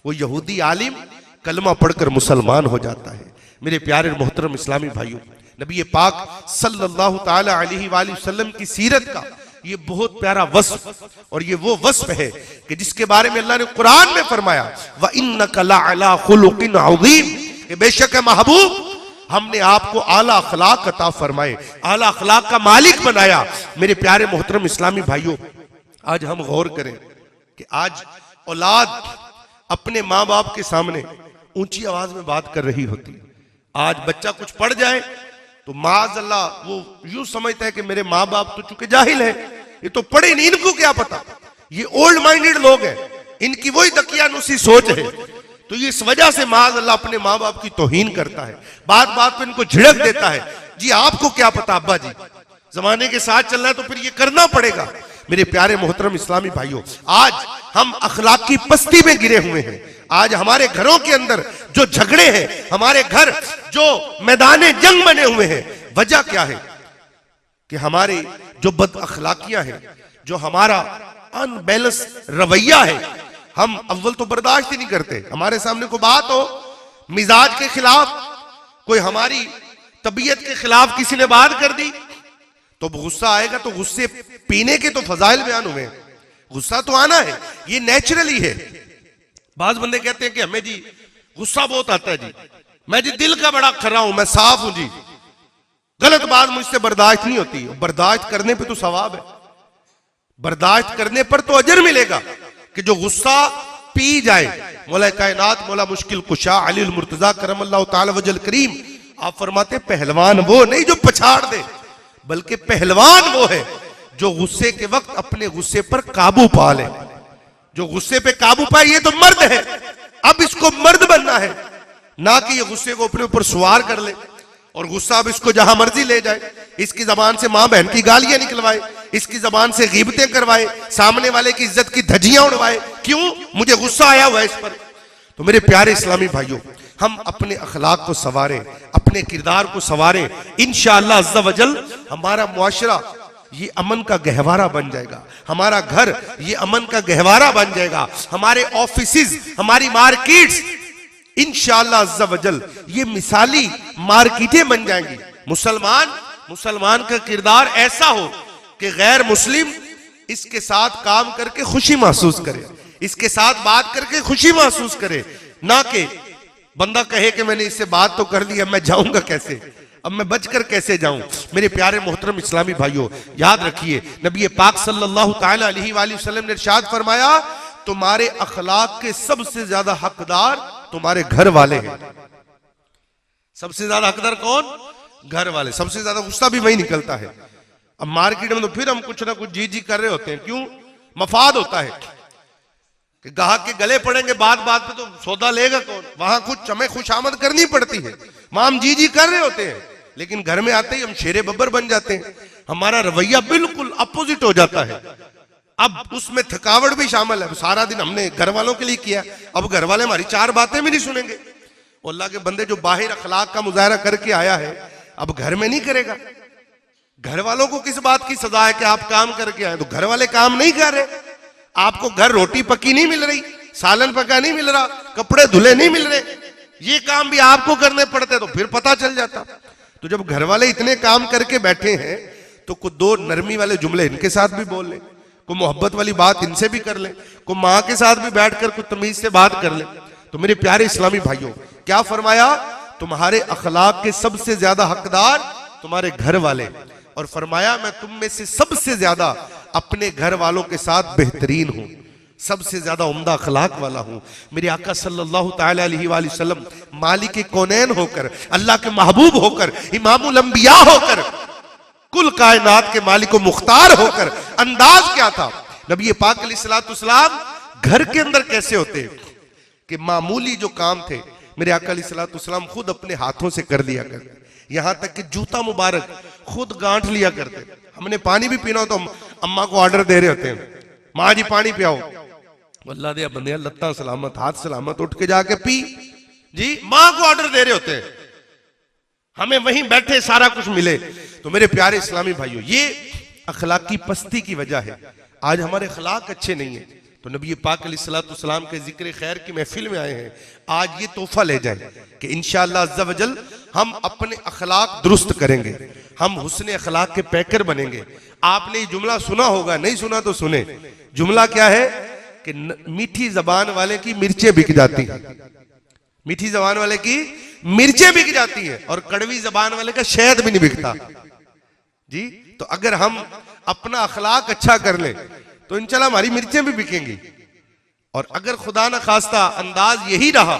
वो यहूदी आलिम कलमा पढ़कर मुसलमान हो जाता है। मेरे प्यारे मोहतरम इस्लामी भाइयों, नबी पाक सल्लल्लाहु ताला अलैहि वसल्लम की सीरत का ये बहुत प्यारा वस्फ, और ये वो वस्फ है कि जिसके बारे में अल्लाह ने कुरान में फरमाया, व इन्नका लअला खुलुकिन अज़ीम, कि बेशक महबूब हमने आपको आला अखलाक अता फरमाए, आला अखलाक का मालिक बनाया। मेरे प्यारे मोहतरम इस्लामी भाइयों, आज हम गौर करें कि आज औलाद अपने माँ बाप के सामने ऊंची आवाज में बात कर रही होती है। आज बच्चा कुछ पढ़ जाए तो माज़अल्लाह वो यूं समझता है कि मेरे माँ बाप तो चूंकि जाहिल है, ये तो पढ़े नहीं, इनको क्या पता, ये ओल्ड माइंडेड लोग हैं, इनकी वही दकियानुसी सोच है। तो ये इस वजह से माज़अल्लाह अपने माँ बाप की तौहीन करता है, बात बात पे इनको झिड़क देता है। जी आपको क्या पता अब्बा जी, जमाने के साथ चलना है तो फिर ये करना पड़ेगा। मेरे प्यारे मोहतरम इस्लामी भाइयों, आज हम अखलाक की पस्ती में गिरे हुए हैं। आज हमारे घरों के अंदर जो झगड़े हैं, हमारे घर जो मैदाने जंग बने हुए हैं, वजह क्या है कि हमारे जो बद अखलाकियां हैं, जो हमारा अनबैलेंस रवैया है, हम अव्वल तो बर्दाश्त ही नहीं करते। हमारे सामने कोई बात हो मिजाज के खिलाफ, कोई हमारी तबीयत के खिलाफ किसी ने बात कर दी तो गुस्सा आएगा। तो गुस्से पीने के तो फजाइल बयान हुए, गुस्सा तो आना है, ये नेचुरली है। बाज बंदे कहते हैं कि हमें जी गुस्सा बहुत आता है जी, मैं जी दिल का बड़ा खरा हूं, मैं साफ हूं जी, गलत बात मुझसे बर्दाश्त नहीं होती। बर्दाश्त करने पे तो सवाब है, बर्दाश्त करने पर तो अजर मिलेगा कि जो गुस्सा पी जाए। मौला कायनात मौला मुश्किल कुशा अली मुर्तजा करमल्लाहु ताला वजल करीम आप फरमाते पहलवान वो नहीं जो पछाड़ दे, बल्कि पहलवान वो है जो गुस्से के वक्त अपने गुस्से पर काबू पा ले। जो गुस्से पे काबू पाए ये तो मर्द है। अब इसको मर्द बनना है, ना कि ये गुस्से को अपने ऊपर सवार कर ले और गुस्सा अब इसको जहां मर्जी ले जाए। इसकी जबान से मां बहन की गालियां निकलवाए, इसकी जबान से गीबतें करवाए, सामने वाले की इज्जत की धज्जियां उड़वाए। क्यों? मुझे गुस्सा आया हुआ है इस पर। तो मेरे प्यारे इस्लामी भाइयों, हम अपने अखलाक को संवारें, अपने किरदार को संवारें। इंशाअल्लाह अज़्ज़ा वजल हमारा मुआशरा ये अमन का गहवारा बन जाएगा, हमारा घर ये अमन का गहवारा बन जाएगा, हमारे ऑफिसेज, हमारी मार्केट्स इंशाअल्लाह अज़्ज़ा वजल ये मिसाली मार्केटें बन जाएंगी। मुसलमान का किरदार ऐसा हो कि गैर मुस्लिम इसके साथ काम करके खुशी महसूस करे, इसके साथ बात करके खुशी महसूस करे, ना कि बंदा कहे कि मैंने इससे बात तो कर ली, अब मैं जाऊंगा कैसे, अब मैं बचकर कैसे जाऊं। मेरे प्यारे मोहतरम इस्लामी भाइयों, याद रखिए नबी पाक सल्लल्लाहु ताला अलैहि वसल्लम ने इरशाद फरमाया, तुम्हारे अखलाक के सबसे ज्यादा हकदार तुम्हारे घर वाले हैं। सबसे ज्यादा हकदार कौन? घर वाले। सबसे ज्यादा गुस्सा भी वही निकलता है। अब मार्केट में तो फिर हम कुछ ना कुछ जी कर रहे होते हैं, क्यों? मफाद होता है कि ग्राहक के गले पड़ेंगे, बात बात पे तो सौदा लेगा कौन। वहां कुछ हमें खुशामद करनी पड़ती है, वहां हम जी कर रहे होते हैं, लेकिन घर में आते ही हम शेरे बब्बर बन जाते हैं। हमारा रवैया बिल्कुल अपोजिट हो जाता है। अब उसमें थकावट भी शामिल है। सारा दिन हमने घर वालों के लिए किया, अब घर वाले हमारी चार बातें भी नहीं सुनेंगे। अल्लाह के बंदे जो बाहर अखलाक का मुजाहरा करके आया है, अब घर में नहीं करेगा। घर वालों को किस बात की सजा है कि आप काम करके आए, तो घर वाले काम नहीं कर रहे। आपको घर रोटी पकी नहीं मिल रही, सालन पका नहीं मिल रहा, कपड़े धुले नहीं मिल रहे, ये काम भी आपको करने पड़ते, तो फिर पता चल जाता। तो जब घर वाले इतने काम करके बैठे हैं तो कुछ दो नरमी वाले जुमले इनके साथ भी बोल ले, कोई मोहब्बत वाली बात इनसे भी कर ले, कोई माँ के साथ भी बैठकर कुछ तमीज से बात कर ले। तो मेरे प्यारे इस्लामी भाइयों, क्या फरमाया? तुम्हारे अखलाक के सबसे ज्यादा हकदार तुम्हारे घर वाले, और फरमाया मैं तुम में से सबसे ज्यादा अपने घर वालों के साथ बेहतरीन हूं, सबसे ज्यादा उम्दा अखलाक वाला हूं। मेरे आका सल्लल्लाहु ताला अलैहि वसल्लम मालिक कौनैन होकर, अल्लाह के महबूब होकर, इमामुल अंबिया होकर, कुल कायनात के मालिक व मुख्तार होकर अंदाज क्या था? नबी पाक अलैहिस्सलाम घर के अंदर कैसे होते कि मामूली जो काम थे मेरे आका अलैहिस्सलाम खुद अपने हाथों से कर दिया करते, यहां तक कि जूता मुबारक खुद गांठ लिया करते। हमने पानी भी पीना हो तो हम अम्मा को ऑर्डर दे रहे होते हैं, माँ जी पानी पियाओ, अल्लाह दे बंदे लत्ता सलामत, हाथ सलामत, उठ के जाके पी जी, माँ को ऑर्डर दे रहे होते हैं, हमें वहीं बैठे सारा कुछ मिले। तो मेरे प्यारे इस्लामी भाइयों, ये अखलाक की पस्ती की वजह है। आज हमारे अखलाक अच्छे नहीं है, तो नबी पाक अलैहिस्सलाम के जिक्र खैर की महफिल में आए हैं। आज ये तोहफा ले जाए कि इंशाअल्लाह अज़्ज़ा वजल हम अपने अखलाक दुरुस्त करेंगे, हम हुस्न अखलाक के पैकर बनेंगे। आपने ये जुमला सुना होगा, नहीं सुना तो सुने। जुमला क्या है कि मीठी जबान वाले की मिर्चें बिक जाती हैं, मीठी जबान वाले की मिर्चें बिक जाती हैं, और कड़वी जबान वाले का शहद भी नहीं बिकता जी। तो अगर हम अपना अखलाक अच्छा कर ले तो इंशाल्लाह हमारी मिर्चें भी बिकेंगी। और अगर खुदा न खास्ता अंदाज यही रहा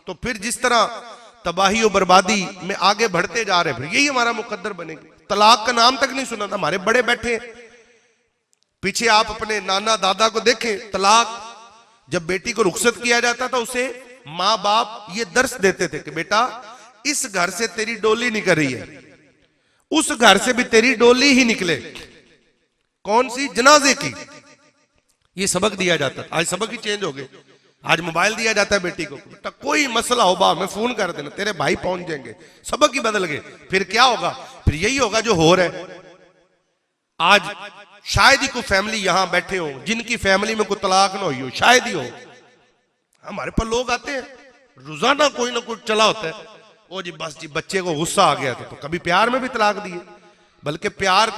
तो फिर जिस तरह तबाही और बर्बादी में आगे बढ़ते जा रहे हैं, फिर यही हमारा मुकद्दर बनेगा। तलाक का नाम तक नहीं सुना था, हमारे बड़े बैठे हैं पीछे। आप अपने नाना दादा को देखें, तलाक जब बेटी को रुखसत किया जाता था उसे माँ बाप ये दर्श देते थे कि बेटा इस घर से तेरी डोली निकल रही है, उस घर से भी तेरी डोली ही निकले। कौन सी? जनाजे की। ये सबक दिया जाता था। आज सबक ही चेंज हो गए। आज मोबाइल दिया जाता है बेटी को, बेटा कोई मसला हो बा मैं फोन कर देना, तेरे भाई पहुंच जाएंगे। सबक ही बदल गए। फिर क्या होगा? फिर यही होगा जो हो रहा है आज। शायद ही कोई फैमिली यहां बैठे हो जिनकी फैमिली में कोई तलाक ना हुई हो, शायद ही हो। हमारे पर लोग आते हैं रोजाना कोई ना कोई चला होता है, ओ जी बस जी बच्चे को गुस्सा आ गया तो कभी प्यार में भी तलाक दिए। बल्कि प्यार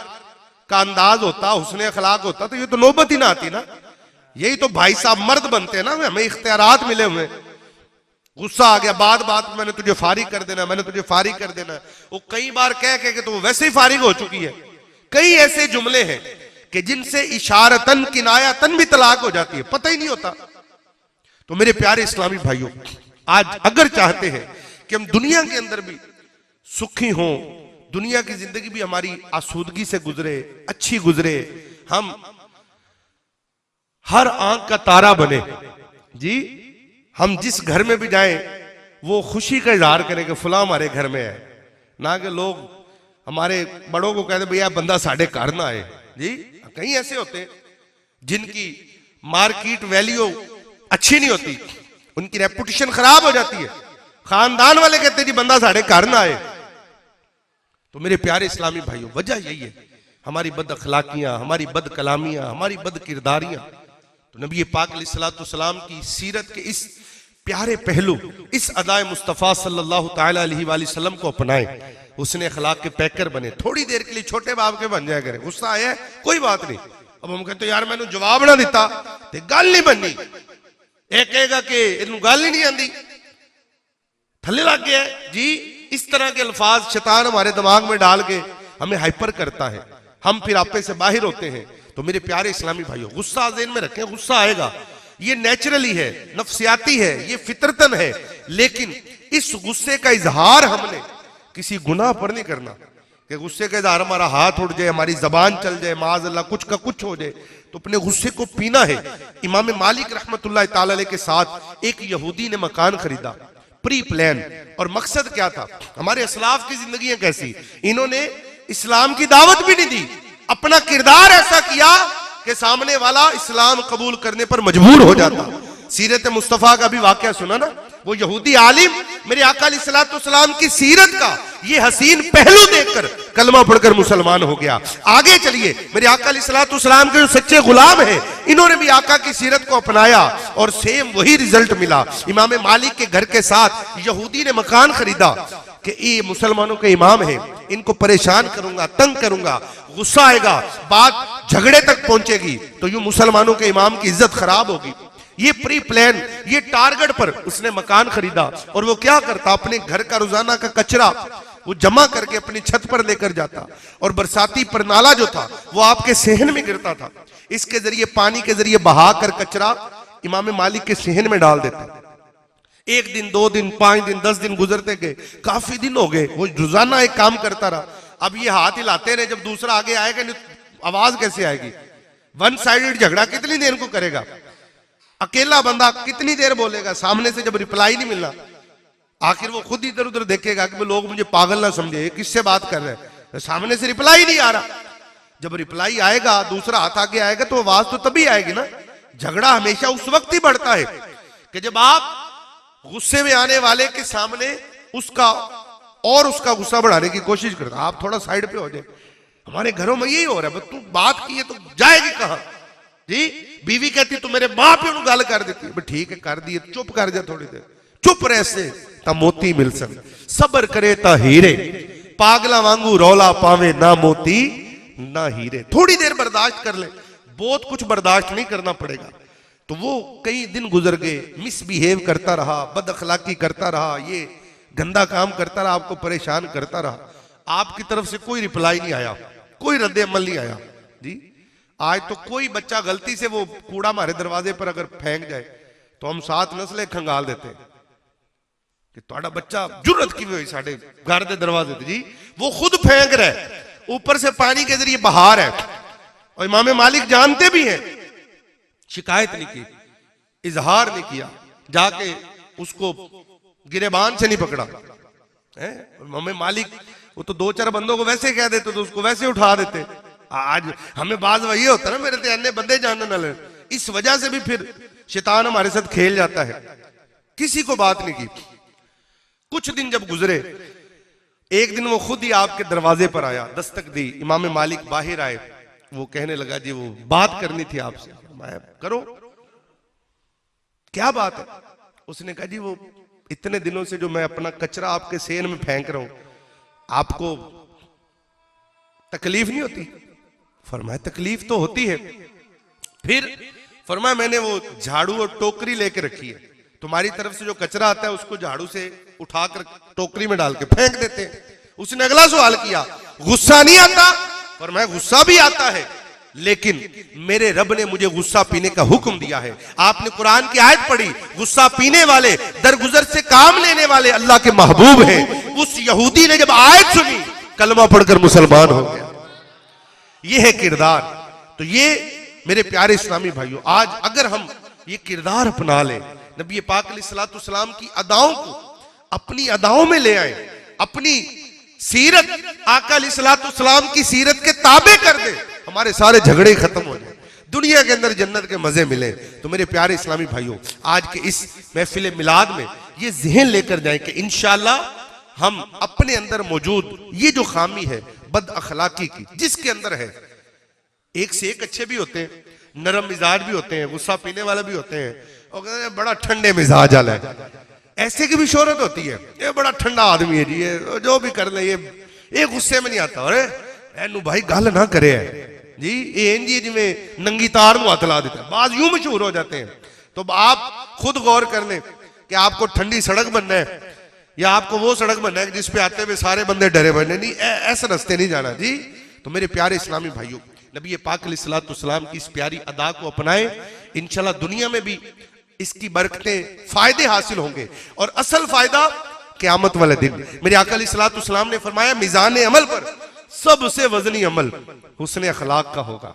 का अंदाज होता, हुस्न अखलाक होता तो ये तो नौबत ही ना आती ना। यही तो भाई साहब मर्द बनते हैं ना, हमें इख्तियारात मिले हुए। गुस्सा आ गया, बात बात मैंने तुझे फारिग कर देना, मैंने तुझे फारिग कर देना। वो कई बार कह के तो वो वैसे ही फारिग हो चुकी है। कई ऐसे जुमले हैं कि जिनसे इशारतन किनायतन भी तलाक हो जाती है, पता ही नहीं होता। तो मेरे प्यारे इस्लामी भाइयों, आज अगर चाहते हैं कि हम दुनिया के अंदर भी सुखी हों, दुनिया की जिंदगी भी हमारी आसूदगी से गुजरे, अच्छी गुजरे, हम हर आंख का तारा बने जी, हम जिस घर में भी जाएं वो खुशी का इजहार करें कि फला हमारे घर में है, ना कि लोग हमारे बड़ों को कहते भैया बंदा साढ़े घर ना आए जी। कई ऐसे होते जिनकी मार्केट वैल्यू अच्छी नहीं होती, उनकी रेपुटेशन खराब हो जाती है, खानदान वाले कहते जी बंदा साढ़े घर ना आए। तो मेरे प्यारे इस्लामी भाइयों, वजह यही है हमारी बद अखलाकियां, हमारी बद कलामियां, हमारी बद किरदारियां। तो नबी पाक अलैहिस्सलाम की सीरत के इस प्यारे पहलू, इस अदाए मुस्तफ़ा सल्लल्लाहु ताला अलैहि वसल्लम को अपनाएं, उसने अखलाक के पैकर बने। थोड़ी देर के लिए छोटे बाप के बन जाया करें। गुस्सा आया कोई बात नहीं, अब हम कहते यार मैंने जवाब ना दिता तो गल नहीं बननी। एक कहेगा कि इन्हू गल ही नहीं आती, थल्ले लग गया जी। इस तरह के अल्फाज शैतान हमारे दिमाग में डाल के हमें हाइपर करता है, हम फिर आपे से बाहर होते हैं। तो मेरे प्यारे इस्लामी भाइयों, गुस्सा ज़हन में रखें, गुस्सा आएगा, ये नेचुरली है, नफ्सियाती है, ये फितरतन है। लेकिन इस गुस्से का इजहार हमने किसी गुनाह पर नहीं करना कि गुस्से का इजहार हमारा हाथ उड़ जाए, हमारी जबान चल जाए, माज़अल्लाह कुछ का कुछ हो जाए। तो अपने गुस्से को पीना है। इमाम मालिक रहमतुल्लाह ताला अलैह के साथ एक यहूदी ने मकान खरीदा, प्री प्लान। और मकसद क्या था? हमारे असलाफ की जिंदगी कैसी, इन्होंने इस्लाम की दावत भी नहीं दी, अपना किरदार ऐसा किया कि सामने वाला इस्लाम कबूल करने पर मजबूर हो जाता। सीरत मुस्तफ़ा का भी वाकया सुना ना, वो यहूदी आलिम मेरे आका अलैहिस्सलाम की सीरत का ये हसीन पहलू देखकर कलमा पढ़कर मुसलमान हो गया। आगे चलिए, मेरे आका अलैहिस्सलाम के जो सच्चे गुलाम हैं, इन्होंने भी आका की सीरत को अपनाया और सेम वही रिजल्ट मिला। इमाम मालिक के घर के साथ यहूदी ने मकान खरीदा कि ये मुसलमानों के इमाम हैं, इनको परेशान करूंगा, तंग करूंगा, गुस्सा आएगा, बात झगड़े तक पहुंचेगी, तो यूं मुसलमानों के इमाम की इज्जत खराब होगी। ये प्री प्लान, ये टारगेट पर उसने मकान खरीदा। और वो क्या करता, अपने घर का रोजाना का कचरा वो जमा करके अपनी छत पर लेकर जाता, और बरसाती परनाला जो था वो आपके सेहन में गिरता था। इसके जरिए, पानी के जरिए बहा कर कचरा इमाम मालिक के सेहन में डाल देता। 1 दिन, 2 दिन, 5 दिन, 10 दिन गुजरते गए, काफी दिन हो गए, वो रोजाना एक काम करता रहा। अब ये हाथ हिलाते रहे, जब दूसरा आगे आएगा नहीं आवाज कैसे आएगी? वन साइडेड झगड़ा कितनी देर को करेगा? अकेला बंदा कितनी देर बोलेगा? सामने से जब रिप्लाई नहीं मिलना, आखिर वो खुद इधर उधर देखेगा कि लोग मुझे पागल ना समझे, किससे बात कर रहे हैं, सामने से रिप्लाई नहीं आ रहा। जब रिप्लाई आएगा, दूसरा हाथ आगे आएगा, तो आवाज तो तभी आएगी ना। झगड़ा हमेशा उस वक्त ही बढ़ता है कि जब आप गुस्से में आने वाले के सामने उसका गुस्सा बढ़ाने की कोशिश करते, आप थोड़ा साइड पे हो जाए। हमारे घरों में यही हो रहा है, तू बात की है तो जाएगी कहां जी? बीवी कहती तू मेरे मां पे गल कर देती है, ठीक है कर दी, चुप कर जा, थोड़ी देर चुप रह से ता मोती मिल सन, सबर करे ता हीरे, पागला वांगू रौला पावे ना मोती ना हीरे। थोड़ी देर बर्दाश्त कर ले, बहुत कुछ बर्दाश्त नहीं करना पड़ेगा। तो वो कई दिन गुजर गए, मिसबिहेव करता रहा, बद अखलाकी करता रहा, ये गंदा काम करता रहा, आपको परेशान करता रहा। आपकी तरफ से कोई रिप्लाई नहीं आया, कोई रद्द अमल नहीं आया जी। आज तो कोई बच्चा गलती से वो कूड़ा हमारे दरवाजे पर अगर फेंक जाए तो हम 7 नस्लें खंगाल देते हैं। कि ਤੁਹਾਡਾ ਬੱਚਾ जुर्रत की हुई साढ़े घर के दरवाजे ते जी, वो खुद फेंक रहा है, ऊपर से पानी के जरिए बहा रहा है। और इमाम मालिक जानते भी हैं, शिकायत नहीं की, इजहार नहीं किया, जाके उसको गिरेबान से नहीं पकड़ा है। इमाम मालिक वो तो 2-4 बंदों को वैसे कह देते तो उसको वैसे उठा देते। आज हमें बाज वही होता ना, मेरे तो अन्य बंदे जानने वाले, इस वजह से भी फिर शैतान हमारे साथ खेल जाता है। किसी को बात नहीं की। कुछ दिन जब गुजरे, एक दिन वो खुद ही आपके दरवाजे पर आया, दस्तक दी, इमाम मालिक बाहर आए, वो कहने लगा जी वो बात करनी थी आपसे। मैं करो, क्या बात है? उसने कहा जी वो इतने दिनों से जो मैं अपना कचरा आपके सेन में फेंक रहा हूं, आपको तकलीफ नहीं होती? फरमाया तकलीफ तो होती है। फिर फरमाया मैंने वो झाड़ू और टोकरी लेके रखी है, तुम्हारी तरफ से जो कचरा आता है उसको झाड़ू से उठाकर टोकरी में डाल के फेंक देते हैं। उसने अगला सवाल किया, गुस्सा नहीं आता? फरमाया गुस्सा भी आता है, लेकिन मेरे रब ने मुझे गुस्सा पीने का हुक्म दिया है। आपने कुरान की आयत पढ़ी, गुस्सा पीने वाले, दरगुजर से काम लेने वाले अल्लाह के महबूब हैं। उस यहूदी ने जब आयत सुनी, कलमा पढ़कर मुसलमान हो गया। ये है किरदार। तो ये मेरे प्यारे इस्लामी भाइयों, आज अगर हम ये किरदार अपना लें, नबी पाक अलैहिस्सलाम की अदाओं को अपनी अदाओं में ले आए, अपनी सीरत आका अलैहिस्सलाम की सीरत के ताबे कर दे, हमारे सारे झगड़े खत्म हो जाए, दुनिया के अंदर जन्नत के मजे मिले। तो मेरे प्यारे इस्लामी भाइयों, आज के इस महफिल मिलाद में ये ज़हन लेकर जाएं कि इंशाअल्लाह हम अपने अंदर मौजूद ये जो खामी है बद अखलाकी की, जिसके अंदर है, एक से एक अच्छे भी होते हैं, नरम मिजाज भी होते हैं, गुस्सा पीने वाले भी होते हैं, और कहते हैं बड़ा ठंडे मिजाज वाला है, ऐसे की भी शोहरत होती है, ये बड़ा ठंडा आदमी है जी, ये जो भी कर ले ये गुस्से में नहीं आता। अरे एनू भाई गल ना करे जी, ये इंजी जिमें नंगी तार को हाथ ला देता है, बाज यूं मशहूर हो जाते हैं। तो आप खुद गौर कर लें कि आपको ठंडी सड़क बनना है या आपको वो सड़क बनना है जिसपे आते हुए सारे बंदे डरे बनने, नहीं ऐसे रास्ते नहीं जाना जी। तो मेरे प्यारे इस्लामी भाइयों, नबी पाक अलैहिस्सलाम की इस प्यारी अदा को अपनाएं, इंशाल्लाह दुनिया में भी इसकी बरकतें, फायदे हासिल होंगे, और असल फायदा क़यामत वाले दिन। मेरे आका अलैहिस्सलाम ने फरमाया, मिजान अमल पर सबसे वजनी अमल हुस्न अखलाक का होगा।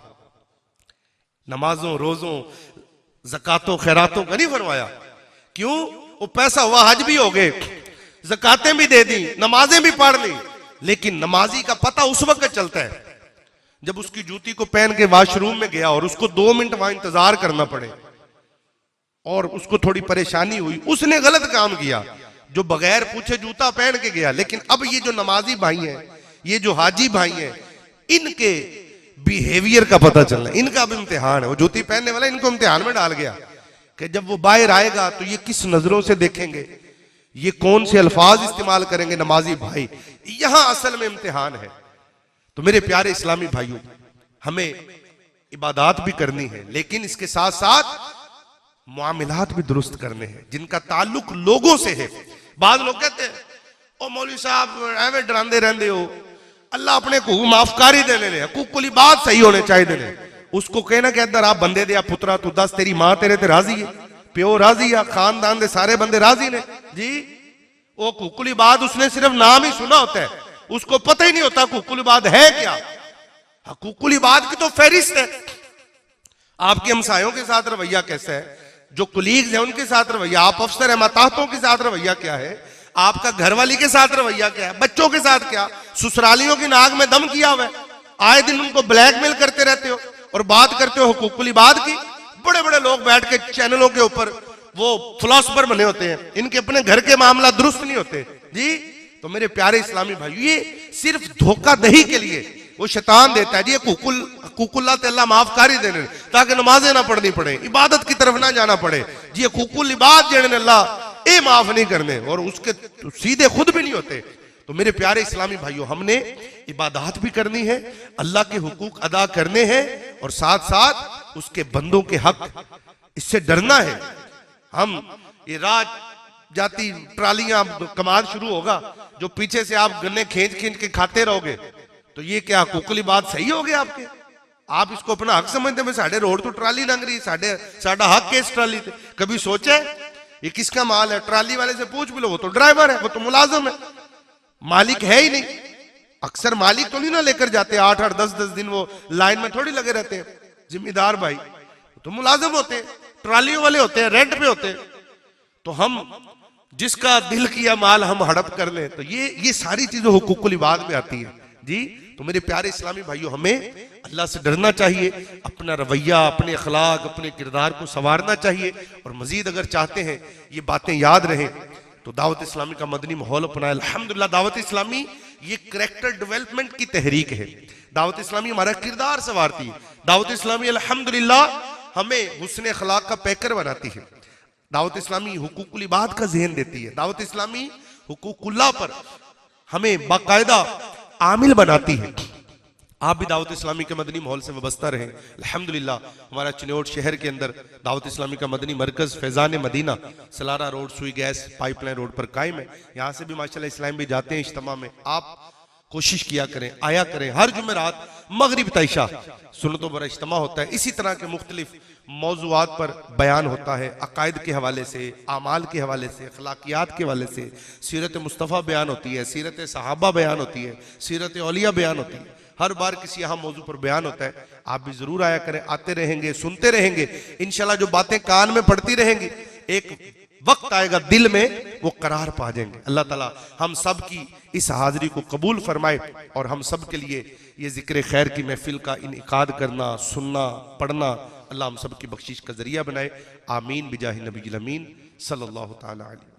नमाजों, रोजों, ज़कातों, खैरातों का नहीं फरमाया। क्यों? वो पैसा हुआ, हज भी हो गए, ज़कातें भी दे दी, नमाजें भी पढ़ ली, लेकिन नमाजी का पता उस वक्त चलता है जब उसकी जूती को पहन के वॉशरूम में गया और उसको 2 मिनट वहां इंतजार करना पड़े और उसको थोड़ी परेशानी हुई, उसने गलत काम किया जो बगैर पूछे जूता पहन के गया। लेकिन अब ये जो नमाजी भाई हैं, ये जो हाजी भाई हैं, इनके बिहेवियर का पता चलना, इनका भी इम्तिहान है। वो जूती पहनने वाला इनको इम्तिहान में डाल गया कि जब वो बाहर आएगा तो ये किस नजरों से देखेंगे, ये कौन से अल्फाज इस्तेमाल करेंगे नमाजी भाई, यहां असल में इम्तिहान है। तो मेरे प्यारे इस्लामी भाइयों, हमें इबादत भी करनी है, लेकिन इसके साथ साथ मामलात भी दुरुस्त करने हैं जिनका ताल्लुक लोगों से है। बाद लोग कहते हैं, ओ मौलवी साहब एवं डरांदे रहंदे हो, अल्लाह अपने को माफ कर ही देने, कुकुली बात सही होने चाहिए देने। उसको कहना कि इधर आप बंदे दे पुत्रा, तू दस तेरी मां तेरे ते राजी है, प्यो राजी है, खानदान दे सारे बंदे राजी ने जी। वो कुकुली बात उसने सिर्फ नाम ही सुना होता है, उसको पता ही नहीं होता कुकुली बात है क्या। कुकुली बात की तो फहरिस्त है। आपके हमसायों के साथ रवैया कैसा है, जो कुलीग्स हैं उनके साथ रवैया, आप अफसर है माताहतों के साथ रवैया क्या है, आपका घरवाली के साथ रवैया क्या है, बच्चों के साथ क्या, ससुरालियों की नाक में दम किया हुआ है, आए दिन उनको ब्लैकमेल करते रहते हो और बात करते हो हुकूकुल बात की। बड़े बड़े लोग बैठ के चैनलों के ऊपर वो फिलोसफर बने होते हैं, इनके अपने घर के मामला दुरुस्त नहीं होते जी। तो मेरे प्यारे इस्लामी भाई, ये सिर्फ धोखाधही के लिए वो शैतान देता है जी, कुकुल्ला ते अल्लाह माफ कर ही देने ताकि नमाजें ना पढ़नी पड़े, इबादत की तरफ ना जाना पड़े जी। कुकुल इबादत जड़ने अल्लाह ये माफ नहीं करने, और उसके तो सीधे खुद भी नहीं होते। तो मेरे प्यारे इस्लामी भाइयों, हमने इबादत भी करनी है, अल्लाह के हुकूक अदा करने हैं, और साथ साथ उसके बंदों के हक, इससे डरना है। हम ये रात जाती ट्रालियां कमाल शुरू होगा, जो पीछे से आप गन्ने खींच खींच के खाते रहोगे, तो ये क्या कुकुली बात सही हो गया आपके? आप इसको अपना हक समझते हैं, साढ़े रोड तो ट्राली लंघ रही, साढ़ा हक है इस ट्राली से। कभी सोचे ये किसका माल है, ट्राली वाले से पूछ भी लो, वो तो ड्राइवर है, वो तो मुलाजिम है, मालिक है ही नहीं। अक्सर मालिक तो नहीं ना लेकर जाते, 8-8 10-10 दिन वो लाइन में थोड़ी लगे रहते हैं। जिम्मेदार भाई तो मुलाजिम होते हैं, ट्रालियों वाले होते हैं, रेंट पे होते हैं। तो हम जिसका दिल किया माल हम हड़प कर लें, तो ये सारी चीजें हुकूकुल इबाद में आती है जी। तो मेरे प्यारे इस्लामी भाइयों, हमें अल्लाह से डरना चाहिए, अपना रवैया, अपने अखलाक, अपने किरदार को संवारना चाहिए। और मजीद अगर चाहते हैं ये बातें याद रहें तो दावत इस्लामी का मदनी माहौल अपनाएं। अल्हम्दुलिल्लाह दावत इस्लामी ये करैक्टर डेवलपमेंट की तहरीक है। दावत इस्लामी हमारा किरदार संवारती है। दावत इस्लामी अल्हम्दुलिल्लाह हमें हुस्न अखलाक का पैकर बनाती है। दावत इस्लामी हुकूकुल इबाद का ज़हन देती है। दावत इस्लामी हुकूकुल्लाह पर हमें बाकायदा आमिल बनाती है। आप भी दावत इस्लामी के मदनी माहौल से वाबस्ता रहें। अल्हम्दुलिल्लाह हमारा चिनौट शहर के अंदर दावत इस्लामी का मदनी मरकज़ फैज़ान मदीना सलारा रोड सुई गैस पाइपलाइन रोड पर कायम है। यहाँ से भी माशाल्लाह इस्लाम भी जाते हैं इज्तिमा में। आप कोशिश किया करें, आया करें। हर जुमेरात मगरिब तइशा सुन्नतों पर इज्तिमा होता है। इसी तरह के मुख्तलिफ मौज़ूआत पर बयान होता है, अकायद के हवाले से, आमाल के हवाले से, अखलाकियात के हवाले से। सीरत मुस्तफ़ा बयान होती है, सीरत सहाबा बयान होती है, सीरत औलिया बयान होती है। हर बार किसी अहम मौजू पर बयान होता है। आप भी जरूर आया करें, आते रहेंगे, सुनते रहेंगे। इंशाल्लाह जो बातें कान में पड़ती रहेंगी, एक वक्त आएगा दिल में वो करार पा जाएंगे। अल्लाह ताला हम सब की इस हाजिरी को कबूल फरमाए और हम सब के लिए ये जिक्र खैर की महफिल का इनेकाद करना, सुनना, पढ़ना अल्लाह हम सब की बख्शिश का जरिया बनाए। आमीन बिजाहि नबी अमीन सल्लल्लाहु तआला अलैहि।